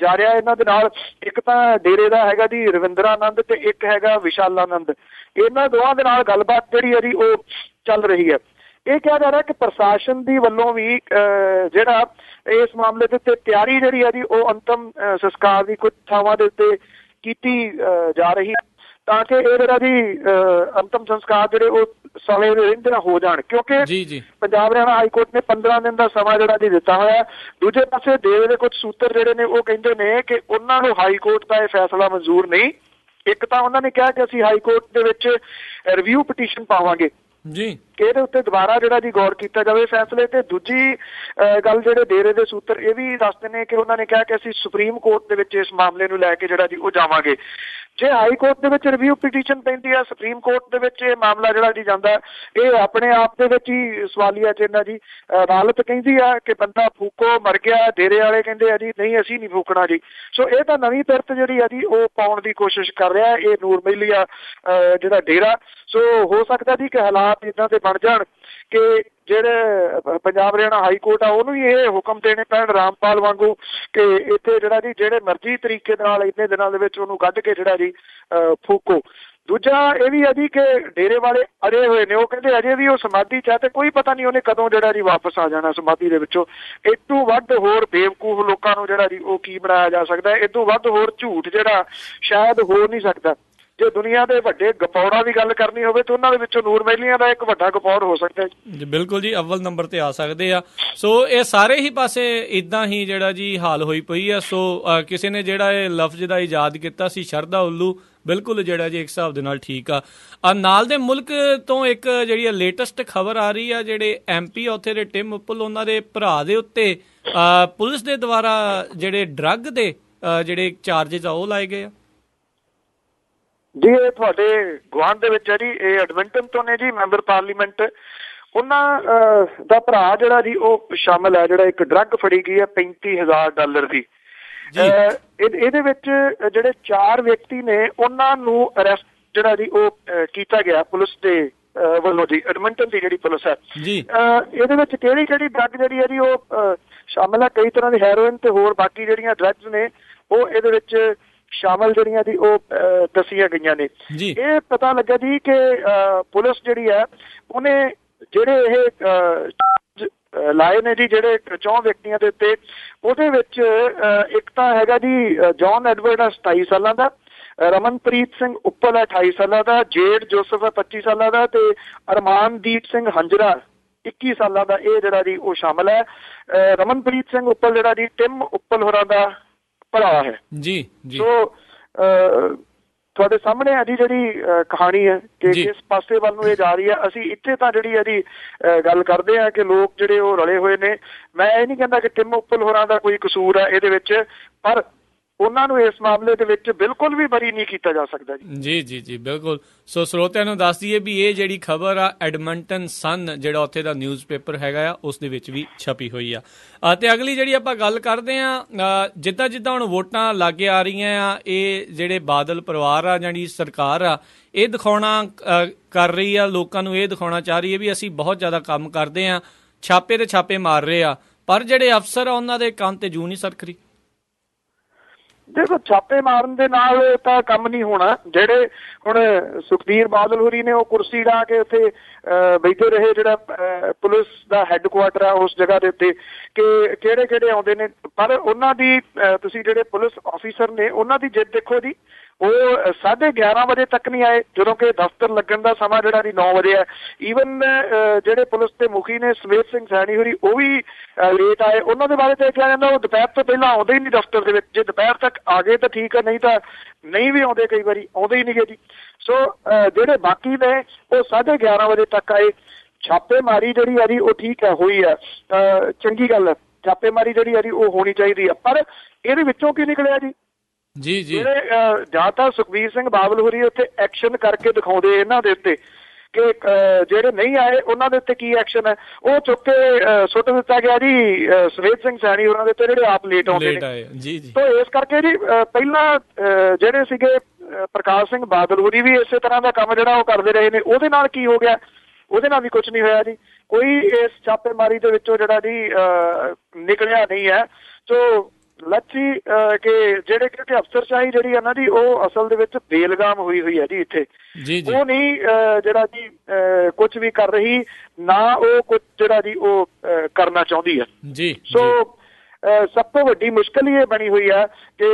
ਜਾ ਰਿਹਾ ਇਹਨਾਂ ਦੇ ਨਾਲ। ਇੱਕ ਤਾਂ ਡੇਰੇ ਦਾ ਹੈਗਾ ਜੀ ਰਵਿੰਦਰਾਨੰਦ ਤੇ ਇੱਕ ਹੈਗਾ ਵਿਸ਼ਾਲਾਨੰਦ, ਇਹਨਾਂ ਦੋਵਾਂ ਦੇ ਨਾਲ ਗੱਲਬਾਤ ਜਿਹੜੀ ਹੈ ਜੀ ਉਹ ਚੱਲ ਰਹੀ ਹੈ। ਇਹ ਕਿਹਾ ਜਾ ਰਿਹਾ ਕਿ ਪ੍ਰਸ਼ਾਸਨ ਦੀ ਵੱਲੋਂ ਵੀ ਜਿਹੜਾ ਇਸ ਮਾਮਲੇ ਦੇ ਉੱਤੇ ਤਿਆਰੀ ਜਿਹੜੀ ਹੈ ਜੀ ਉਹ ਅੰਤਮ ਸੰਸਕਾਰ ਦੀ ਕੁਝ ਥਾਵਾਂ ਦੇ ਉੱਤੇ ਕੀਤੀ ਜਾ ਰਹੀ ਤਾਂ ਕਿ ਇਹ ਜਿਹੜਾ ਜੀ ਅੰਤਮ ਸੰਸਕਾਰ ਜਿਹੜੇ ਉਹ ਸਮੇਂ ਦੇ ਰਹਿੰਦੇ ਹੋ ਜਾਣ, ਕਿਉਂਕਿ ਪੰਜਾਬ ਹਰਿਆਣਾ ਹਾਈ ਕੋਰਟ ਨੇ 15 ਦਿਨ ਦਾ ਸਮਾਂ ਜਿਹੜਾ ਜੀ ਦਿੱਤਾ ਹੋਇਆ। ਦੂਜੇ ਪਾਸੇ ਦੇਸ਼ ਦੇ ਕੁਝ ਸੂਤਰ ਜਿਹੜੇ ਨੇ ਉਹ ਕਹਿੰਦੇ ਨੇ ਕਿ ਉਹਨਾਂ ਨੂੰ ਹਾਈ ਕੋਰਟ ਦਾ ਇਹ ਫੈਸਲਾ ਮਨਜ਼ੂਰ ਨਹੀਂ। ਇੱਕ ਤਾਂ ਉਹਨਾਂ ਨੇ ਕਿਹਾ ਕਿ ਅਸੀਂ ਹਾਈ ਕੋਰਟ ਦੇ ਵਿੱਚ ਰਿਵਿਊ ਪਟੀਸ਼ਨ ਪਾਵਾਂਗੇ ਜੀ ਕਿ ਇਹਦੇ ਉੱਤੇ ਦੁਬਾਰਾ ਜਿਹੜਾ ਜੀ ਗੌਰ ਕੀਤਾ ਜਾਵੇ ਫੈਸਲੇ ਤੇ। ਦੂਜੀ ਗੱਲ ਜਿਹੜੇ ਡੇਰੇ ਦੇ ਸੂਤਰ ਇਹ ਵੀ ਦੱਸਦੇ ਨੇ ਕਿ ਉਹਨਾਂ ਨੇ ਕਿਹਾ ਕਿ ਅਸੀਂ ਸੁਪਰੀਮ ਕੋਰਟ ਦੇ ਵਿੱਚ ਇਸ ਮਾਮਲੇ ਨੂੰ ਲੈ ਕੇ ਜਿਹੜਾ ਜੀ ਉਹ ਜਾਵਾਂਗੇ। ਜੇ ਹਾਈ ਕੋਰਟ ਦੇ ਵਿੱਚ ਰਿਵਿਊ ਪਟੀਸ਼ਨ ਪੈਂਦੀ ਆ, ਸੁਪਰੀਮ ਕੋਰਟ ਦੇ ਵਿੱਚ ਇਹ ਮਾਮਲਾ ਜਿਹੜਾ ਜੀ ਜਾਂਦਾ, ਇਹ ਆਪਣੇ ਆਪ ਦੇ ਵਿੱਚ ਹੀ ਸਵਾਲੀਆ ਚਿੰਨ੍ਹ ਜੀ। ਅਦਾਲਤ ਕਹਿੰਦੀ ਆ ਕਿ ਬੰਦਾ ਫੂਕੋ ਮਰ ਗਿਆ, ਡੇਰੇ ਵਾਲੇ ਕਹਿੰਦੇ ਆ ਜੀ ਨਹੀਂ ਅਸੀਂ ਨਹੀਂ ਫੂਕਣਾ ਜੀ। ਸੋ ਇਹ ਤਾਂ ਨਵੀਂ ਪਿਰਤ ਜਿਹੜੀ ਆ ਜੀ ਉਹ ਪਾਉਣ ਦੀ ਕੋਸ਼ਿਸ਼ ਕਰ ਰਿਹਾ ਇਹ ਨੂਰ ਮਹਿਲੀਆ ਜਿਹੜਾ ਡੇਰਾ। ਸੋ ਹੋ ਸਕਦਾ ਜੀ ਕਿ ਹਾਲਾਤ ਇੱਦਾਂ ਦੇ ਬਣ ਜਾਣ ਕਿ ਜਿਹੜੇ ਪੰਜਾਬ ਹਰਿਆਣਾ ਹਾਈ ਕੋਰਟ ਆ ਉਹਨੂੰ ਵੀ ਇਹ ਹੁਕਮ ਦੇਣੇ ਪੈਣ ਰਾਮਪਾਲ ਵਾਂਗੂ ਕਿ ਇੱਥੇ ਜਿਹੜਾ ਜੀ ਜਿਹੜੇ ਮਰਜ਼ੀ ਤਰੀਕੇ ਦੇ ਨਾਲ ਇੰਨੇ ਦਿਨਾਂ ਦੇ ਵਿੱਚ ਉਹਨੂੰ ਕੱਢ ਕੇ ਜਿਹੜਾ ਜੀ ਫੂਕੋ। ਦੂਜਾ ਇਹ ਵੀ ਹੈ ਜੀ ਕਿ ਡੇਰੇ ਵਾਲੇ ਅੜੇ ਹੋਏ ਨੇ, ਉਹ ਕਹਿੰਦੇ ਅਜੇ ਵੀ ਉਹ ਸਮਾਧੀ 'ਚ ਹੈ ਤੇ ਕੋਈ ਪਤਾ ਨਹੀਂ ਉਹਨੇ ਕਦੋਂ ਜਿਹੜਾ ਜੀ ਵਾਪਸ ਆ ਜਾਣਾ ਸਮਾਧੀ ਦੇ ਵਿੱਚੋਂ। ਇਦੋਂ ਵੱਧ ਹੋਰ ਬੇਵਕੂਫ ਲੋਕਾਂ ਨੂੰ ਜਿਹੜਾ ਜੀ ਉਹ ਕੀ ਬਣਾਇਆ ਜਾ ਸਕਦਾ, ਇਦੋਂ ਵੱਧ ਹੋਰ ਝੂਠ ਜਿਹੜਾ ਸ਼ਾਇਦ ਹੋ ਨਹੀਂ ਸਕਦਾ। ਜੇ ਦੁਨੀਆ ਦੇ ਵੱਡੇ ਗਪੌੜਾਂ ਦੀ ਗੱਲ ਕਰਨੀ ਹੋਵੇ ਤਾਂ ਉਹਨਾਂ ਦੇ ਵਿੱਚੋਂ ਨੂਰ ਮਹਿਲੀਆਂ ਦਾ ਇੱਕ ਵੱਡਾ ਗਪੌੜ ਹੋ ਸਕਦਾ ਜੀ। ਬਿਲਕੁਲ ਜੀ, ਅਵਲ ਨੰਬਰ ਤੇ ਆ ਸਕਦੇ ਆ। ਸੋ ਇਹ ਸਾਰੇ ਹੀ ਪਾਸੇ ਇਦਾਂ ਹੀ ਜਿਹੜਾ ਜੀ ਹਾਲ ਹੋਈ ਪਈ ਆ। ਸੋ ਕਿਸੇ ਨੇ ਜਿਹੜਾ ਇਹ ਲਫ਼ਜ਼ ਦਾ ਇਜਾਦ ਕੀਤਾ ਸੀ ਸ਼ਰਦਾ ਉੱਲੂ, ਬਿਲਕੁਲ ਜਿਹੜਾ ਜੀ ਇੱਕ ਹਿਸਾਬ ਦੇ ਨਾਲ ਠੀਕ ਆ। ਨਾਲ ਦੇ ਮੁਲਕ ਤੋਂ ਇੱਕ ਜਿਹੜੀ ਲੇਟੈਸਟ ਖਬਰ ਆ ਰਹੀ ਆ, ਜਿਹੜੇ MP ਉੱਥੇ ਦੇ ਟਿਮ ਉੱਪਲ, ਉਹਨਾਂ ਦੇ ਭਰਾ ਦੇ ਉੱਤੇ ਪੁਲਿਸ ਦੇ ਦੁਆਰਾ ਜਿਹੜੇ ਡਰੱਗ ਦੇ ਜਿਹੜੇ ਚਾਰਜਿਸ ਆ ਉਹ ਲਾਏ ਗਏ ਆ ਜੀ। ਇਹ ਤੁਹਾਡੇ ਗੁਆਂਢ ਦੇ ਵਿੱਚ ਹੈ ਜੀ, ਇਹ ਐਡਮਿੰਟਨ ਤੋਂ ਨੇ ਜੀ, ਮੈਂਬਰ ਪਾਰਲੀਮੈਂਟ। ਉਹਨਾਂ ਦਾ ਭਰਾ ਜਿਹੜਾ ਜੀ ਉਹ ਸ਼ਾਮਲ ਹੈ, ਜਿਹੜਾ ਇੱਕ ਡਰੱਗ ਫੜੀ ਗਈ ਹੈ $35,000 ਦੀ। ਇਹਦੇ ਵਿੱਚ ਜਿਹੜੇ 4 ਵਿਅਕਤੀ ਨੇ ਉਹਨਾਂ ਨੂੰ ਅਰੈਸਟ ਜਿਹੜਾ ਜੀ ਉਹ ਕੀਤਾ ਗਿਆ ਪੁਲਿਸ ਦੇ ਵੱਲੋਂ ਜੀ, ਐਡਮਿੰਟਨ ਦੀ ਜਿਹੜੀ ਪੁਲਿਸ ਹੈ। ਇਹਦੇ ਵਿੱਚ ਕਿਹੜੀ ਡਰੱਗ ਜਿਹੜੀ ਹੈ ਜੀ ਉਹ ਸ਼ਾਮਲ ਹੈ, ਕਈ ਤਰ੍ਹਾਂ ਦੀ ਹੈਰੋਇਨ ਤੇ ਹੋਰ ਬਾਕੀ ਜਿਹੜੀਆਂ ਡਰੱਗਸ ਨੇ ਉਹ ਇਹਦੇ ਵਿੱਚ ਸ਼ਾਮਲ ਜਿਹੜੀਆਂ ਜੀ ਉਹ ਦੱਸੀਆਂ ਗਈਆਂ ਨੇ। ਇਹ ਪਤਾ ਲੱਗਾ ਜੀ ਕਿ ਪੁਲਿਸ ਜਿਹੜੀ ਹੈ ਉਹਨੇ ਜਿਹੜੇ ਇਹ ਲਾਏ ਨੇ ਜੀ ਜਿਹੜੇ 4 ਵਿਅਕਤੀਆਂ ਦੇ ਉੱਤੇ, ਉਹਦੇ ਵਿੱਚ ਇੱਕ ਤਾਂ ਹੈਗਾ ਜੀ ਜੌਨ ਐਡਵਰਡ 27 ਸਾਲਾਂ ਦਾ, ਰਮਨਪ੍ਰੀਤ ਸਿੰਘ ਉੱਪਲ ਹੈ 28 ਸਾਲਾਂ ਦਾ, ਜੇਡ ਜੋਸਫ ਹੈ 25 ਸਾਲਾਂ ਦਾ ਤੇ ਅਰਮਾਨਦੀਪ ਸਿੰਘ ਹੰਜਰਾ 21 ਸਾਲਾਂ ਦਾ। ਇਹ ਜਿਹੜਾ ਜੀ ਉਹ ਸ਼ਾਮਲ ਹੈ। ਰਮਨਪ੍ਰੀਤ ਸਿੰਘ ਉੱਪਲ ਜਿਹੜਾ ਜੀ ਟਿਮ ਉੱਪਲ ਹੋਰਾਂ ਦਾ ਭਰਾ ਹੈ ਜੀ। ਸੋ ਤੁਹਾਡੇ ਸਾਹਮਣੇ ਆ ਜੀ ਜਿਹੜੀ ਕਹਾਣੀ ਹੈ ਕਿ ਕਿਸ ਪਾਸੇ ਵੱਲ ਨੂੰ ਇਹ ਜਾ ਰਹੀ ਹੈ। ਅਸੀਂ ਇੱਥੇ ਤਾਂ ਜਿਹੜੀ ਇਹਦੀ ਗੱਲ ਕਰਦੇ ਹਾਂ ਕਿ ਲੋਕ ਜਿਹੜੇ ਉਹ ਰਲੇ ਹੋਏ ਨੇ। ਮੈਂ ਇਹ ਨਹੀਂ ਕਹਿੰਦਾ ਕਿ ਟਿਮ ਉੱਪਲ ਹੋਰਾਂ ਦਾ ਕੋਈ ਕਸੂਰ ਹੈ ਇਹਦੇ ਵਿੱਚ, ਪਰ ਉਹਨਾਂ ਨੂੰ ਇਸ ਮਾਮਲੇ ਦੇ ਵਿੱਚ ਬਿਲਕੁਲ ਵੀ ਬਰੀ ਨਹੀਂ ਕੀਤਾ ਜਾ ਸਕਦਾ ਜੀ। ਬਿਲਕੁਲ। ਸੋ ਸਰੋਤਿਆਂ ਨੂੰ ਦੱਸ ਦਈਏ ਵੀ ਇਹ ਜਿਹੜੀ ਖਬਰ ਆ ਐਡਮੰਟਨ ਸਨ ਜਿਹੜਾ ਉੱਥੇ ਦਾ ਨਿਊਜ਼ ਪੇਪਰ ਹੈਗਾ ਆ ਉਸ ਦੇ ਵਿੱਚ ਵੀ ਛਪੀ ਹੋਈ ਆ। ਤੇ ਅਗਲੀ ਜਿਹੜੀ ਆਪਾਂ ਗੱਲ ਕਰਦੇ ਆ, ਜਿੱਦਾਂ ਹੁਣ ਵੋਟਾਂ ਲਾਗੇ ਆ ਰਹੀਆਂ ਆ, ਇਹ ਜਿਹੜੇ ਬਾਦਲ ਪਰਿਵਾਰ ਆ ਜਿਹੜੀ ਸਰਕਾਰ ਆ ਇਹ ਦਿਖਾਉਣਾ ਕਰ ਰਹੀ ਆ, ਲੋਕਾਂ ਨੂੰ ਇਹ ਦਿਖਾਉਣਾ ਚਾਹ ਰਹੀ ਹੈ ਵੀ ਅਸੀਂ ਬਹੁਤ ਜ਼ਿਆਦਾ ਕੰਮ ਕਰਦੇ ਆ, ਛਾਪੇ ਤੇ ਛਾਪੇ ਮਾਰ ਰਹੇ ਆ, ਪਰ ਜਿਹੜੇ ਅਫਸਰ ਆ ਉਹਨਾਂ ਦੇ ਕੰਨ ਤੇ ਜੂੰ ਨਹੀਂ ਸਰਕ ਰਹੀ। ਦੇਖੋ, ਛਾਪੇ ਮਾਰਨ ਦੇ ਨਾਲ ਤਾਂ ਕੰਮ ਨਹੀਂ ਹੋਣਾ। ਜਿਹੜੇ ਹੁਣ ਸੁਖਬੀਰ ਬਾਦਲ ਹੋਰੀ ਨੇ ਉਹ ਕੁਰਸੀ ਢਾਹ ਕੇ ਉੱਥੇ ਬੈਠੇ ਰਹੇ, ਜਿਹੜਾ ਪੁਲਿਸ ਦਾ ਹੈੱਡਕੁਆਟਰ ਆ ਉਸ ਜਗ੍ਹਾ ਦੇ ਉੱਤੇ, ਕਿ ਕਿਹੜੇ ਆਉਂਦੇ ਨੇ, ਪਰ ਉਹਨਾਂ ਦੀ ਤੁਸੀਂ ਜਿਹੜੇ ਪੁਲਿਸ ਆਫੀਸਰ ਨੇ ਉਹਨਾਂ ਦੀ ਜਿੱਦ ਦੇਖੋ ਜੀ, ਉਹ 11:30 ਵਜੇ ਤੱਕ ਨਹੀਂ ਆਏ, ਜਦੋਂ ਕਿ ਦਫ਼ਤਰ ਲੱਗਣ ਦਾ ਸਮਾਂ ਜਿਹੜਾ ਜੀ 9 ਵਜੇ ਹੈ। ਈਵਨ ਜਿਹੜੇ ਪੁਲਿਸ ਦੇ ਮੁਖੀ ਨੇ ਸਮੇਤ ਸਿੰਘ ਸੈਣੀ ਹੋਰੀ ਉਹ ਵੀ ਲੇਟ ਆਏ। ਉਹਨਾਂ ਦੇ ਬਾਰੇ ਤਾਂ ਕਿਹਾ ਜਾਂਦਾ ਉਹ ਦੁਪਹਿਰ ਤੋਂ ਪਹਿਲਾਂ ਆਉਂਦੇ ਹੀ ਨਹੀਂ ਦਫ਼ਤਰ ਦੇ ਵਿੱਚ। ਜੇ ਦੁਪਹਿਰ ਤੱਕ ਆ ਗਏ ਤਾਂ ਠੀਕ ਹੈ, ਨਹੀਂ ਤਾਂ ਨਹੀਂ ਵੀ ਆਉਂਦੇ, ਕਈ ਵਾਰੀ ਆਉਂਦੇ ਹੀ ਨਹੀਂ ਗੇ ਜੀ। ਸੋ ਜਿਹੜੇ ਬਾਕੀ ਨੇ ਉਹ 11:30 ਵਜੇ ਤੱਕ ਆਏ। ਛਾਪੇਮਾਰੀ ਜਿਹੜੀ ਆ ਜੀ ਉਹ ਠੀਕ ਹੈ, ਹੋਈ ਹੈ, ਚੰਗੀ ਗੱਲ ਹੈ, ਛਾਪੇਮਾਰੀ ਜਿਹੜੀ ਆ ਜੀ ਉਹ ਹੋਣੀ ਚਾਹੀਦੀ ਹੈ, ਪਰ ਇਹਦੇ ਵਿੱਚੋਂ ਕੀ ਨਿਕਲਿਆ ਜੀ? ਜਿਹੜੇ ਜਾਂ ਤਾਂ ਸੁਖਬੀਰ ਸਿੰਘ ਬਾਦਲ ਹੋਰੀ ਉੱਥੇ ਐਕਸ਼ਨ ਕਰਕੇ ਦਿਖਾਉਂਦੇ ਇਹਨਾਂ ਦੇ ਉੱਤੇ ਕਿ ਜਿਹੜੇ ਨਹੀਂ ਆਏ ਉਹਨਾਂ ਦੇ ਉੱਤੇ ਕੀ ਐਕਸ਼ਨ ਹੈ, ਉਹ ਚੁੱਕ ਕੇ ਸੁੱਟ ਦਿੱਤਾ ਗਿਆ ਜੀ ਸਮੇਤ ਸਿੰਘ ਸੈਣੀ ਉਹਨਾਂ ਦੇ ਉੱਤੇ, ਜਿਹੜੇ ਆਪ ਲੇਟ ਆਉਂਦੇ ਨੇ। ਤਾਂ ਇਸ ਕਰਕੇ ਜੀ ਪਹਿਲਾਂ ਜਿਹੜੇ ਸੀਗੇ ਪ੍ਰਕਾਸ਼ ਸਿੰਘ ਬਾਦਲ ਹੋਰੀ ਵੀ ਇਸੇ ਤਰ੍ਹਾਂ ਦਾ ਕੰਮ ਜਿਹੜਾ ਉਹ ਕਰਦੇ ਰਹੇ ਨੇ। ਉਹਦੇ ਨਾਲ ਕੀ ਹੋ ਗਿਆ? ਉਹਦੇ ਨਾਲ ਵੀ ਕੁਛ ਨਹੀਂ ਹੋਇਆ ਜੀ, ਕੋਈ ਇਸ ਛਾਪੇਮਾਰੀ ਦੇ ਵਿੱਚੋਂ ਜਿਹੜਾ ਜੀ ਨਿਕਲਿਆ ਨਹੀਂ ਹੈ। ਸੋ ਲੱਚੀ ਕਿ ਜਿਹੜੇ ਕਿਉਂਕਿ ਅਫਸਰਸ਼ਾਹੀ ਜਿਹੜੀ ਇਹਨਾਂ ਦੀ ਉਹ ਅਸਲ ਦੇ ਵਿੱਚ ਬੇਲਗਾਮ ਹੋਈ ਹੈ ਜੀ ਇੱਥੇ। ਉਹ ਨਹੀਂ ਜਿਹੜਾ ਜੀ ਕੁਛ ਵੀ ਕਰ ਰਹੀ, ਨਾ ਉਹ ਕੁਛ ਜਿਹੜਾ ਜੀ ਉਹ ਕਰਨਾ ਚਾਹੁੰਦੀ ਹੈ। ਸੋ ਸਭ ਤੋਂ ਵੱਡੀ ਮੁਸ਼ਕਿਲ ਹੀ ਇਹ ਬਣੀ ਹੋਈ ਹੈ ਕਿ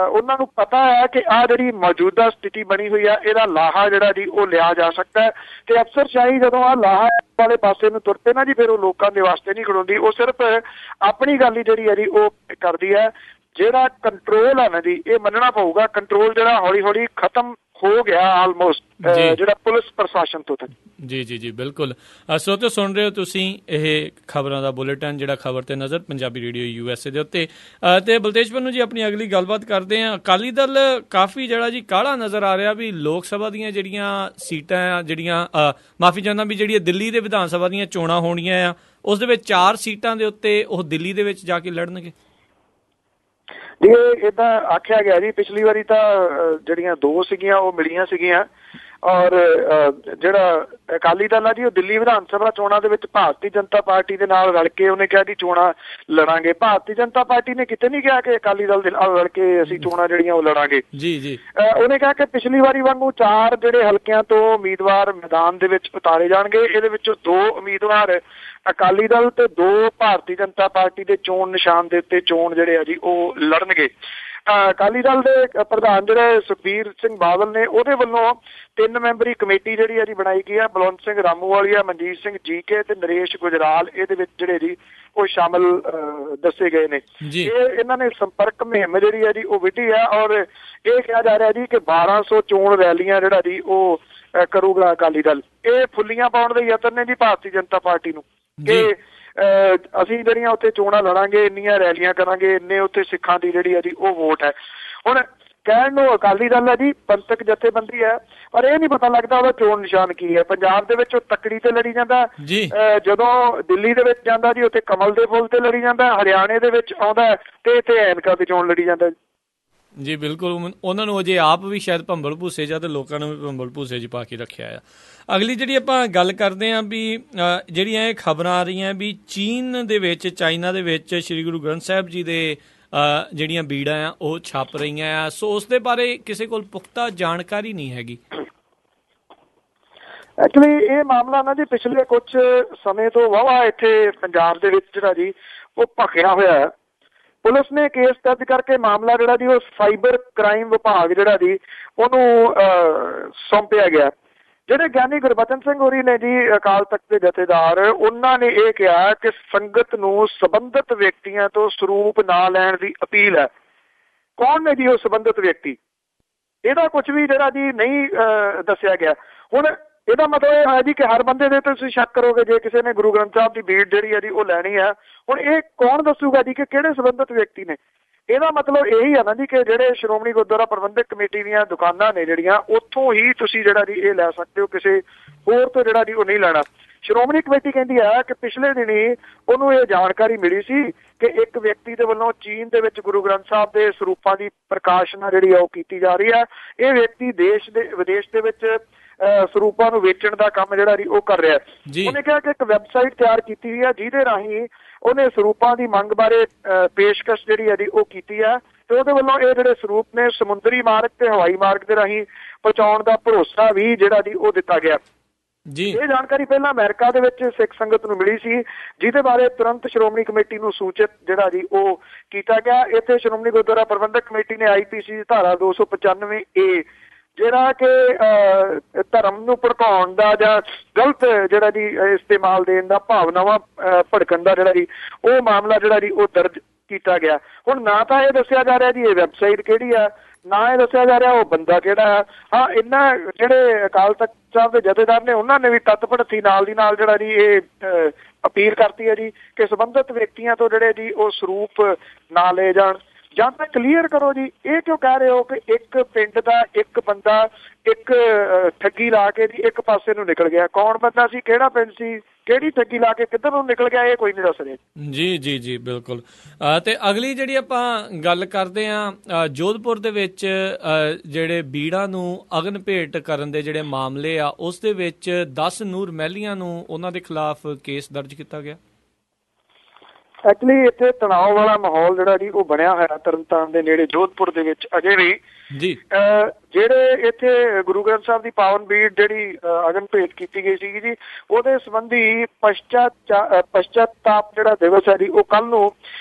ਉਹਨਾਂ ਨੂੰ ਪਤਾ ਹੈ ਕਿ ਆਹ ਜਿਹੜੀ ਮੌਜੂਦਾ ਸਥਿਤੀ ਬਣੀ ਹੋਈ ਹੈ ਇਹਦਾ ਲਾਹਾ ਜਿਹੜਾ ਜੀ ਉਹ ਲਿਆ ਜਾ ਸਕਦਾ ਹੈ, ਤੇ ਅਫਸਰਸ਼ਾਹੀ ਜਦੋਂ ਆਹ ਲਾਹਾ ਵਾਲੇ ਪਾਸੇ ਨੂੰ ਤੁਰ ਪਏ ਨਾ ਜੀ, ਫਿਰ ਉਹ ਲੋਕਾਂ ਦੇ ਵਾਸਤੇ ਨਹੀਂ ਖੜੋਂਦੀ, ਉਹ ਸਿਰਫ ਆਪਣੀ ਗੱਲ ਹੀ ਜਿਹੜੀ ਹੈ ਜੀ ਉਹ ਕਰਦੀ ਹੈ। ਜਿਹੜਾ ਕੰਟਰੋਲ ਹੈ ਨਾ ਜੀ, ਇਹ ਮੰਨਣਾ ਪਊਗਾ, ਕੰਟਰੋਲ ਜਿਹੜਾ ਹੌਲੀ ਹੌਲੀ ਖਤਮ ਹੋ ਗਿਆ ਆਲਮੋਸਟ, ਜਿਹੜਾ ਪੁਲਿਸ ਪ੍ਰਸ਼ਾਸਨ ਤੋਂ। ਜੀ ਬਿਲਕੁਲ। ਸਰੋਤਿਓ ਸੁਣ ਰਹੇ ਹੋ ਤੁਸੀਂ ਇਹ ਖਬਰਾਂ ਦਾ ਬੁਲੇਟਿਨ, ਜਿਹੜਾ ਖਬਰ ਤੇ ਨਜ਼ਰ ਪੰਜਾਬੀ ਰੇਡੀਓ USA ਦੇ ਉੱਤੇ। ਤੇ ਬਲਤੇਜ ਪੰਨੂ ਜੀ ਆਪਣੀ ਅਗਲੀ ਗੱਲਬਾਤ ਕਰਦੇ ਹਾਂ। ਅਕਾਲੀ ਦਲ ਕਾਫੀ ਜਿਹੜਾ ਜੀ ਕਾਹਲਾ ਨਜ਼ਰ ਆ ਰਿਹਾ ਵੀ ਲੋਕ ਸਭਾ ਦੀਆਂ ਜਿਹੜੀਆਂ ਸੀਟਾਂ ਜਿਹੜੀਆਂ ਮਾਫੀ ਚਾਹੁੰਦਾ ਵੀ ਜਿਹੜੀਆਂ ਦਿੱਲੀ ਦੇ ਵਿਧਾਨ ਸਭਾ ਦੀਆਂ ਚੋਣਾਂ ਹੋਣੀਆਂ ਆ, ਉਸ ਦੇ ਵਿੱਚ 4 ਸੀਟਾਂ ਦੇ ਉੱਤੇ ਉਹ ਦਿੱਲੀ ਦੇ ਵਿੱਚ ਜਾ ਕੇ ਲੜਨਗੇ। ਇਹ ਏਦਾਂ ਆਖਿਆ ਗਿਆ ਜੀ, ਪਿਛਲੀ ਵਾਰੀ ਤਾਂ ਜਿਹੜੀਆਂ 2 ਸੀਗੀਆਂ ਉਹ ਮਿਲੀਆਂ ਸੀਗੀਆਂ, ਔਰ ਜਿਹੜਾ ਅਕਾਲੀ ਦਲ ਆ ਜੀ ਉਹ ਦਿੱਲੀ ਵਿਧਾਨ ਸਭਾ ਚੋਣਾਂ ਦੇ ਵਿੱਚ ਭਾਰਤੀ ਜਨਤਾ ਪਾਰਟੀ ਦੇ ਨਾਲ ਰਲ ਕੇ ਉਹਨੇ ਕਿਹਾ ਜੀ ਚੋਣਾਂ ਲੜਾਂਗੇ। ਭਾਰਤੀ ਜਨਤਾ ਪਾਰਟੀ ਨੇ ਕਿਤੇ ਨਹੀਂ ਕਿਹਾ ਕਿ ਅਕਾਲੀ ਦਲ ਦੇ ਨਾਲ ਰਲ ਕੇ ਅਸੀਂ ਚੋਣਾਂ ਜਿਹੜੀਆਂ ਉਹ ਲੜਾਂਗੇ। ਉਹਨੇ ਕਿਹਾ ਕਿ ਪਿਛਲੀ ਵਾਰੀ ਵਾਂਗੂ 4 ਜਿਹੜੇ ਹਲਕਿਆਂ ਤੋਂ ਉਮੀਦਵਾਰ ਮੈਦਾਨ ਦੇ ਵਿੱਚ ਉਤਾਰੇ ਜਾਣਗੇ, ਇਹਦੇ ਵਿੱਚੋਂ 2 ਉਮੀਦਵਾਰ ਅਕਾਲੀ ਦਲ ਤੇ 2 ਭਾਰਤੀ ਜਨਤਾ ਪਾਰਟੀ ਦੇ ਚੋਣ ਨਿਸ਼ਾਨ ਦੇ ਉੱਤੇ ਚੋਣ ਜਿਹੜੇ ਆ ਜੀ ਉਹ ਲੜਨਗੇ। ਅਕਾਲੀ ਦਲ ਦੇ ਪ੍ਰਧਾਨ ਜਿਹੜੇ ਸੁਖਬੀਰ ਸਿੰਘ ਬਾਦਲ ਨੇ, ਉਹਦੇ ਵੱਲੋਂ 3 ਮੈਂਬਰੀ ਕਮੇਟੀ ਜਿਹੜੀ ਹੈ ਜੀ ਬਣਾਈ ਗਈ ਹੈ। ਬਲਵੰਤ ਸਿੰਘ ਰਾਮੂਵਾਲੀਆ, ਮਨਜੀਤ ਸਿੰਘ ਜੀਕੇ ਤੇ ਨਰੇਸ਼ ਗੁਜਰਾਲ ਇਹਦੇ ਵਿੱਚ ਜਿਹੜੇ ਜੀ ਉਹ ਸ਼ਾਮਲ ਦੱਸੇ ਗਏ ਨੇ। ਇਹ ਇਹਨਾਂ ਨੇ ਸੰਪਰਕ ਮੁਹਿੰਮ ਜਿਹੜੀ ਹੈ ਜੀ ਉਹ ਵਿੱਢੀ ਹੈ, ਔਰ ਇਹ ਕਿਹਾ ਜਾ ਰਿਹਾ ਜੀ ਕਿ 1200 ਚੋਣ ਰੈਲੀਆਂ ਜਿਹੜਾ ਜੀ ਉਹ ਕਰੂਗਾ ਅਕਾਲੀ ਦਲ। ਇਹ ਫੁੱਲੀਆਂ ਪਾਉਣ ਦੇ ਯਤਨ ਨੇ ਜੀ ਭਾਰਤੀ ਜਨਤਾ ਪਾਰਟੀ ਨੂੰ ਕਿ ਅਸੀਂ ਜਿਹੜੀਆਂ ਉੱਥੇ ਚੋਣਾਂ ਲੜਾਂਗੇ, ਇੰਨੀਆਂ ਰੈਲੀਆਂ ਕਰਾਂਗੇ, ਇੰਨੇ ਉੱਥੇ ਸਿੱਖਾਂ ਦੀ ਜਿਹੜੀ ਹੈ ਜੀ ਉਹ ਵੋਟ ਹੈ। ਹੁਣ ਕਹਿਣ ਨੂੰ ਅਕਾਲੀ ਦਲ ਹੈ ਜੀ, ਪੰਥਕ ਜਥੇਬੰਦੀ ਹੈ, ਪਰ ਇਹ ਨਹੀਂ ਪਤਾ ਲੱਗਦਾ ਉਹਦਾ ਚੋਣ ਨਿਸ਼ਾਨ ਕੀ ਹੈ। ਪੰਜਾਬ ਦੇ ਵਿੱਚ ਉਹ ਤੱਕੜੀ ਤੇ ਲੜੀ ਜਾਂਦਾ, ਜਦੋਂ ਦਿੱਲੀ ਦੇ ਵਿੱਚ ਜਾਂਦਾ ਜੀ ਉੱਥੇ ਕਮਲ ਦੇ ਫੁੱਲ ਤੇ ਲੜੀ ਜਾਂਦਾ, ਹਰਿਆਣੇ ਦੇ ਵਿੱਚ ਆਉਂਦਾ ਤੇ ਇੱਥੇ ਐਨਕਾਂ ਤੇ ਚੋਣ ਲੜੀ ਜਾਂਦਾ ਜੀ। ਬਿਲਕੁਲ, ਉਹਨਾਂ ਨੂੰ ਅਜੇ ਆਪ ਵੀ ਸ਼ਾਇਦ ਭੰਬਲ ਭੂਸੇ ਜਾਂ ਤੇ ਲੋਕਾਂ ਨੂੰ ਵੀ ਭੰਬਲ ਭੂਸੇ 'ਚ ਪਾ ਕੇ ਰੱਖਿਆ ਆ। ਅਗਲੀ ਜਿਹੜੀ ਆਪਾਂ ਗੱਲ ਕਰਦੇ ਹਾਂ ਵੀ ਜਿਹੜੀਆਂ ਇਹ ਖਬਰਾਂ ਆ ਰਹੀਆਂ ਵੀ ਚੀਨ ਦੇ ਵਿੱਚ, ਚਾਈਨਾ ਦੇ ਵਿੱਚ ਸ਼੍ਰੀ ਗੁਰੂ ਗ੍ਰੰਥ ਸਾਹਿਬ ਜੀ ਦੇ ਜਿਹੜੀਆਂ ਬੀੜਾਂ ਆ ਉਹ ਛਪ ਰਹੀਆਂ ਆ, ਸੋ ਉਸ ਦੇ ਬਾਰੇ ਕਿਸੇ ਕੋਲ ਪੁਖਤਾ ਜਾਣਕਾਰੀ ਨਹੀਂ ਹੈਗੀ। ਐਕਚੁਅਲੀ ਇਹ ਮਾਮਲਾ ਨਾ ਜੀ ਪਿਛਲੇ ਕੁਝ ਸਮੇਂ ਤੋਂ ਵਾਹਵਾ ਇੱਥੇ ਪੰਜਾਬ ਦੇ ਵਿੱਚ ਜਿਹੜਾ ਜੀ ਉਹ ਭਖਿਆ ਹੋਇਆ ਹੈ। ਪੁਲਿਸ ਨੇ ਕੇਸ ਦਰਜ ਕਰਕੇ ਮਾਮਲਾ ਜਿਹੜਾ ਜੀ ਉਹ ਸਾਈਬਰ ਕ੍ਰਾਈਮ ਵਿਭਾਗ ਜਿਹੜਾ ਜੀ ਉਹਨੂੰ ਸੌਂਪਿਆ ਗਿਆ। ਜਿਹੜੇ ਗਿਆਨੀ ਗੁਰਬਚਨ ਸਿੰਘ ਹੋਰੀ ਨੇ ਜੀ ਅਕਾਲ ਤਖਤ ਦੇ ਜਥੇਦਾਰ, ਉਹਨਾਂ ਨੇ ਇਹ ਕਿਹਾ ਕਿ ਸੰਗਤ ਨੂੰ ਸੰਬੰਧਿਤ ਵਿਅਕਤੀਆਂ ਤੋਂ ਸਰੂਪ ਨਾ ਲੈਣ ਦੀ ਅਪੀਲ ਹੈ। ਕੌਣ ਨੇ ਜੀ ਉਹ ਸੰਬੰਧਿਤ ਵਿਅਕਤੀ, ਇਹਦਾ ਕੁਝ ਵੀ ਜਿਹੜਾ ਜੀ ਨਹੀਂ ਦੱਸਿਆ ਗਿਆ। ਹੁਣ ਇਹਦਾ ਮਤਲਬ ਇਹ ਹੈ ਜੀ ਕਿ ਹਰ ਬੰਦੇ ਦੇ ਤੁਸੀਂ ਸ਼ੱਕ ਕਰੋਗੇ ਜੇ ਕਿਸੇ ਨੇ ਗੁਰੂ ਗ੍ਰੰਥ ਸਾਹਿਬ ਦੀ ਬੀੜ ਜਿਹੜੀ ਹੈ ਜੀ ਉਹ ਲੈਣੀ ਹੈ। ਹੁਣ ਇਹ ਕੌਣ ਦੱਸੂਗਾ ਜੀ ਕਿ ਕਿਹੜੇ ਸੰਬੰਧਿਤ ਵਿਅਕਤੀ ਨੇ? ਇਹਦਾ ਮਤਲਬ ਇਹੀ ਹੈ ਨਾ ਜੀ ਕਿ ਜਿਹੜੇ ਸ਼੍ਰੋਮਣੀ ਗੁਰਦੁਆਰਾ ਪ੍ਰਬੰਧਕ ਕਮੇਟੀ ਦੀਆਂ ਦੁਕਾਨਾਂ ਨੇ ਜਿਹੜੀਆਂ, ਉੱਥੋਂ ਹੀ ਤੁਸੀਂ ਜਿਹੜਾ ਜੀ ਇਹ ਲੈ ਸਕਦੇ ਹੋ, ਕਿਸੇ ਹੋਰ ਤੋਂ ਜਿਹੜਾ ਜੀ ਉਹ ਨਹੀਂ ਲੈਣਾ। ਸ਼੍ਰੋਮਣੀ ਕਮੇਟੀ ਕਹਿੰਦੀ ਹੈ ਕਿ ਪਿਛਲੇ ਦਿਨੀ ਉਹਨੂੰ ਇਹ ਜਾਣਕਾਰੀ ਮਿਲੀ ਸੀ ਕਿ ਇੱਕ ਵਿਅਕਤੀ ਦੇ ਵੱਲੋਂ ਚੀਨ ਦੇ ਵਿੱਚ ਗੁਰੂ ਗ੍ਰੰਥ ਸਾਹਿਬ ਦੇ ਸਰੂਪਾਂ ਦੀ ਪ੍ਰਕਾਸ਼ਨਾ ਜਿਹੜੀ ਆ ਉਹ ਕੀਤੀ ਜਾ ਰਹੀ ਹੈ। ਇਹ ਵਿਅਕਤੀ ਵਿਦੇਸ਼ ਦੇ ਵਿੱਚ ਸਰੂਪਾਂ ਨੂੰ ਵੇਚਣ ਦਾ ਕੰਮ ਜਿਹੜਾ ਜੀ ਉਹ ਕਰ ਰਿਹਾ। ਉਹਨੇ ਕਿਹਾ ਕਿ ਇੱਕ ਵੈਬਸਾਈਟ ਤਿਆਰ ਕੀਤੀ ਹੋਈ ਹੈ ਜਿਹਦੇ ਰਾਹੀਂ ਉਹਨੇ ਸਰੂਪਾਂ ਦੀ ਮੰਗ ਬਾਰੇ ਪੇਸ਼ਕਸ਼ ਜਿਹੜੀ ਹੈ ਜੀ ਉਹ ਕੀਤੀ ਹੈ, ਤੇ ਉਹਦੇ ਵੱਲੋਂ ਇਹ ਜਿਹੜੇ ਸਰੂਪ ਨੇ ਸਮੁੰਦਰੀ ਮਾਰਗ ਤੇ ਹਵਾਈ ਮਾਰਗ ਦੇ ਰਾਹੀਂ ਪਹੁੰਚਾਉਣ ਦਾ ਭਰੋਸਾ ਵੀ ਜਿਹੜਾ ਜੀ ਉਹ ਦਿੱਤਾ ਗਿਆ। ਇਹ ਜਾਣਕਾਰੀ ਪਹਿਲਾਂ ਅਮਰੀਕਾ ਦੇ ਵਿੱਚ ਸਿੱਖ ਸੰਗਤ ਨੂੰ ਮਿਲੀ ਸੀ, ਜਿਹਦੇ ਬਾਰੇ ਤੁਰੰਤ ਸ਼੍ਰੋਮਣੀ ਕਮੇਟੀ ਨੂੰ ਸੂਚਿਤ ਜਿਹੜਾ ਜੀ ਉਹ ਕੀਤਾ ਗਿਆ। ਇੱਥੇ ਸ਼੍ਰੋਮਣੀ ਗੁਰਦੁਆਰਾ ਪ੍ਰਬੰਧਕ ਕਮੇਟੀ ਨੇ IPC ਧਾਰਾ 295A ਜਿਹੜਾ ਕਿ ਧਰਮ ਨੂੰ ਭੜਕਾਉਣ ਦਾ ਜਾਂ ਗਲਤ ਜਿਹੜਾ ਜੀ ਇਸਤੇਮਾਲ ਦੇਣ ਦਾ, ਭਾਵਨਾਵਾਂ ਭੜਕਣ ਦਾ ਜਿਹੜਾ ਜੀ ਉਹ ਮਾਮਲਾ ਜਿਹੜਾ ਜੀ ਉਹ ਦਰਜ ਕੀਤਾ ਗਿਆ। ਹੁਣ ਨਾ ਤਾਂ ਇਹ ਦੱਸਿਆ ਜਾ ਰਿਹਾ ਜੀ ਇਹ ਵੈਬਸਾਈਟ ਕਿਹੜੀ ਆ, ਨਾ ਇਹ ਦੱਸਿਆ ਜਾ ਰਿਹਾ ਉਹ ਬੰਦਾ ਕਿਹੜਾ ਆ। ਹਾਂ, ਇਹਨਾਂ ਜਿਹੜੇ ਅਕਾਲ ਤਖਤ ਸਾਹਿਬ ਦੇ ਜਥੇਦਾਰ ਨੇ ਉਹਨਾਂ ਨੇ ਵੀ ਤਤਪੜਤੀ ਨਾਲ ਦੀ ਨਾਲ ਜਿਹੜਾ ਜੀ ਇਹ ਅਪੀਲ ਕਰਤੀ ਹੈ ਜੀ ਕਿ ਸੰਬੰਧਿਤ ਵਿਅਕਤੀਆਂ ਤੋਂ ਜਿਹੜੇ ਜੀ ਉਹ ਸਰੂਪ ਨਾ ਲਏ ਜਾਣ, ਜਾਂ ਤਾਂ ਕਲੀਅਰ ਕਰੋ ਜੀ। ਇਹ ਕਿਉਂ ਕਹਿ ਰਹੇ ਹੋ ਕਿ ਇੱਕ ਪਿੰਡ ਦਾ ਇੱਕ ਬੰਦਾ ਇੱਕ ਠੱਗੀ ਲਾ ਕੇ ਜੀ ਇੱਕ ਪਾਸੇ ਨੂੰ ਨਿਕਲ ਗਿਆ? ਕੌਣ ਬੰਦਾ ਸੀ, ਕਿਹੜਾ ਪਿੰਡ ਸੀ, ਕਿਹੜੀ ਠੱਗੀ ਲਾ ਕੇ ਕਿੱਧਰ ਨੂੰ ਨਿਕਲ ਗਿਆ, ਇਹ ਕੋਈ ਨਹੀਂ ਦੱਸ ਰਿਹਾ ਜੀ। ਬਿਲਕੁਲ। ਤੇ ਅਗਲੀ ਜਿਹੜੀ ਆਪਾਂ ਗੱਲ ਕਰਦੇ ਹਾਂ, ਜੋਧਪੁਰ ਦੇ ਵਿੱਚ ਜਿਹੜੇ ਬੀੜਾਂ ਨੂੰ ਅਗਨ ਭੇਟ ਕਰਨ ਦੇ ਜਿਹੜੇ ਮਾਮਲੇ ਆ, ਉਸ ਦੇ ਵਿੱਚ 10 ਨੂਰ ਮਹਿਲੀਆਂ ਨੂੰ ਉਹਨਾਂ ਦੇ ਖਿਲਾਫ ਕੇਸ ਦਰਜ ਕੀਤਾ ਗਿਆ। ਐਕਚੁਅਲੀ ਇੱਥੇ ਤਣਾਅ ਵਾਲਾ ਮਾਹੌਲ ਜਿਹੜਾ ਜੀ ਉਹ ਬਣਿਆ ਹੋਇਆ ਤਰਨਤਾਰਨ ਦੇ ਨੇੜੇ ਜੋਧਪੁਰ ਦੇ ਵਿੱਚ ਅਜੇ ਵੀ ਜੀ। ਜਿਹੜੇ ਇੱਥੇ ਗੁਰੂ ਗ੍ਰੰਥ ਸਾਹਿਬ ਦੀ ਪਾਵਨ ਬੀੜ ਜਿਹੜੀ ਅਗਨ ਭੇਟ ਕੀਤੀ ਗਈ ਸੀਗੀ ਜੀ, ਉਹਦੇ ਸੰਬੰਧੀ ਪਸ਼ਚਾਤਾਪ ਜਿਹੜਾ ਦਿਵਸ ਹੈ ਜੀ ਉਹ ਕੱਲ ਨੂੰ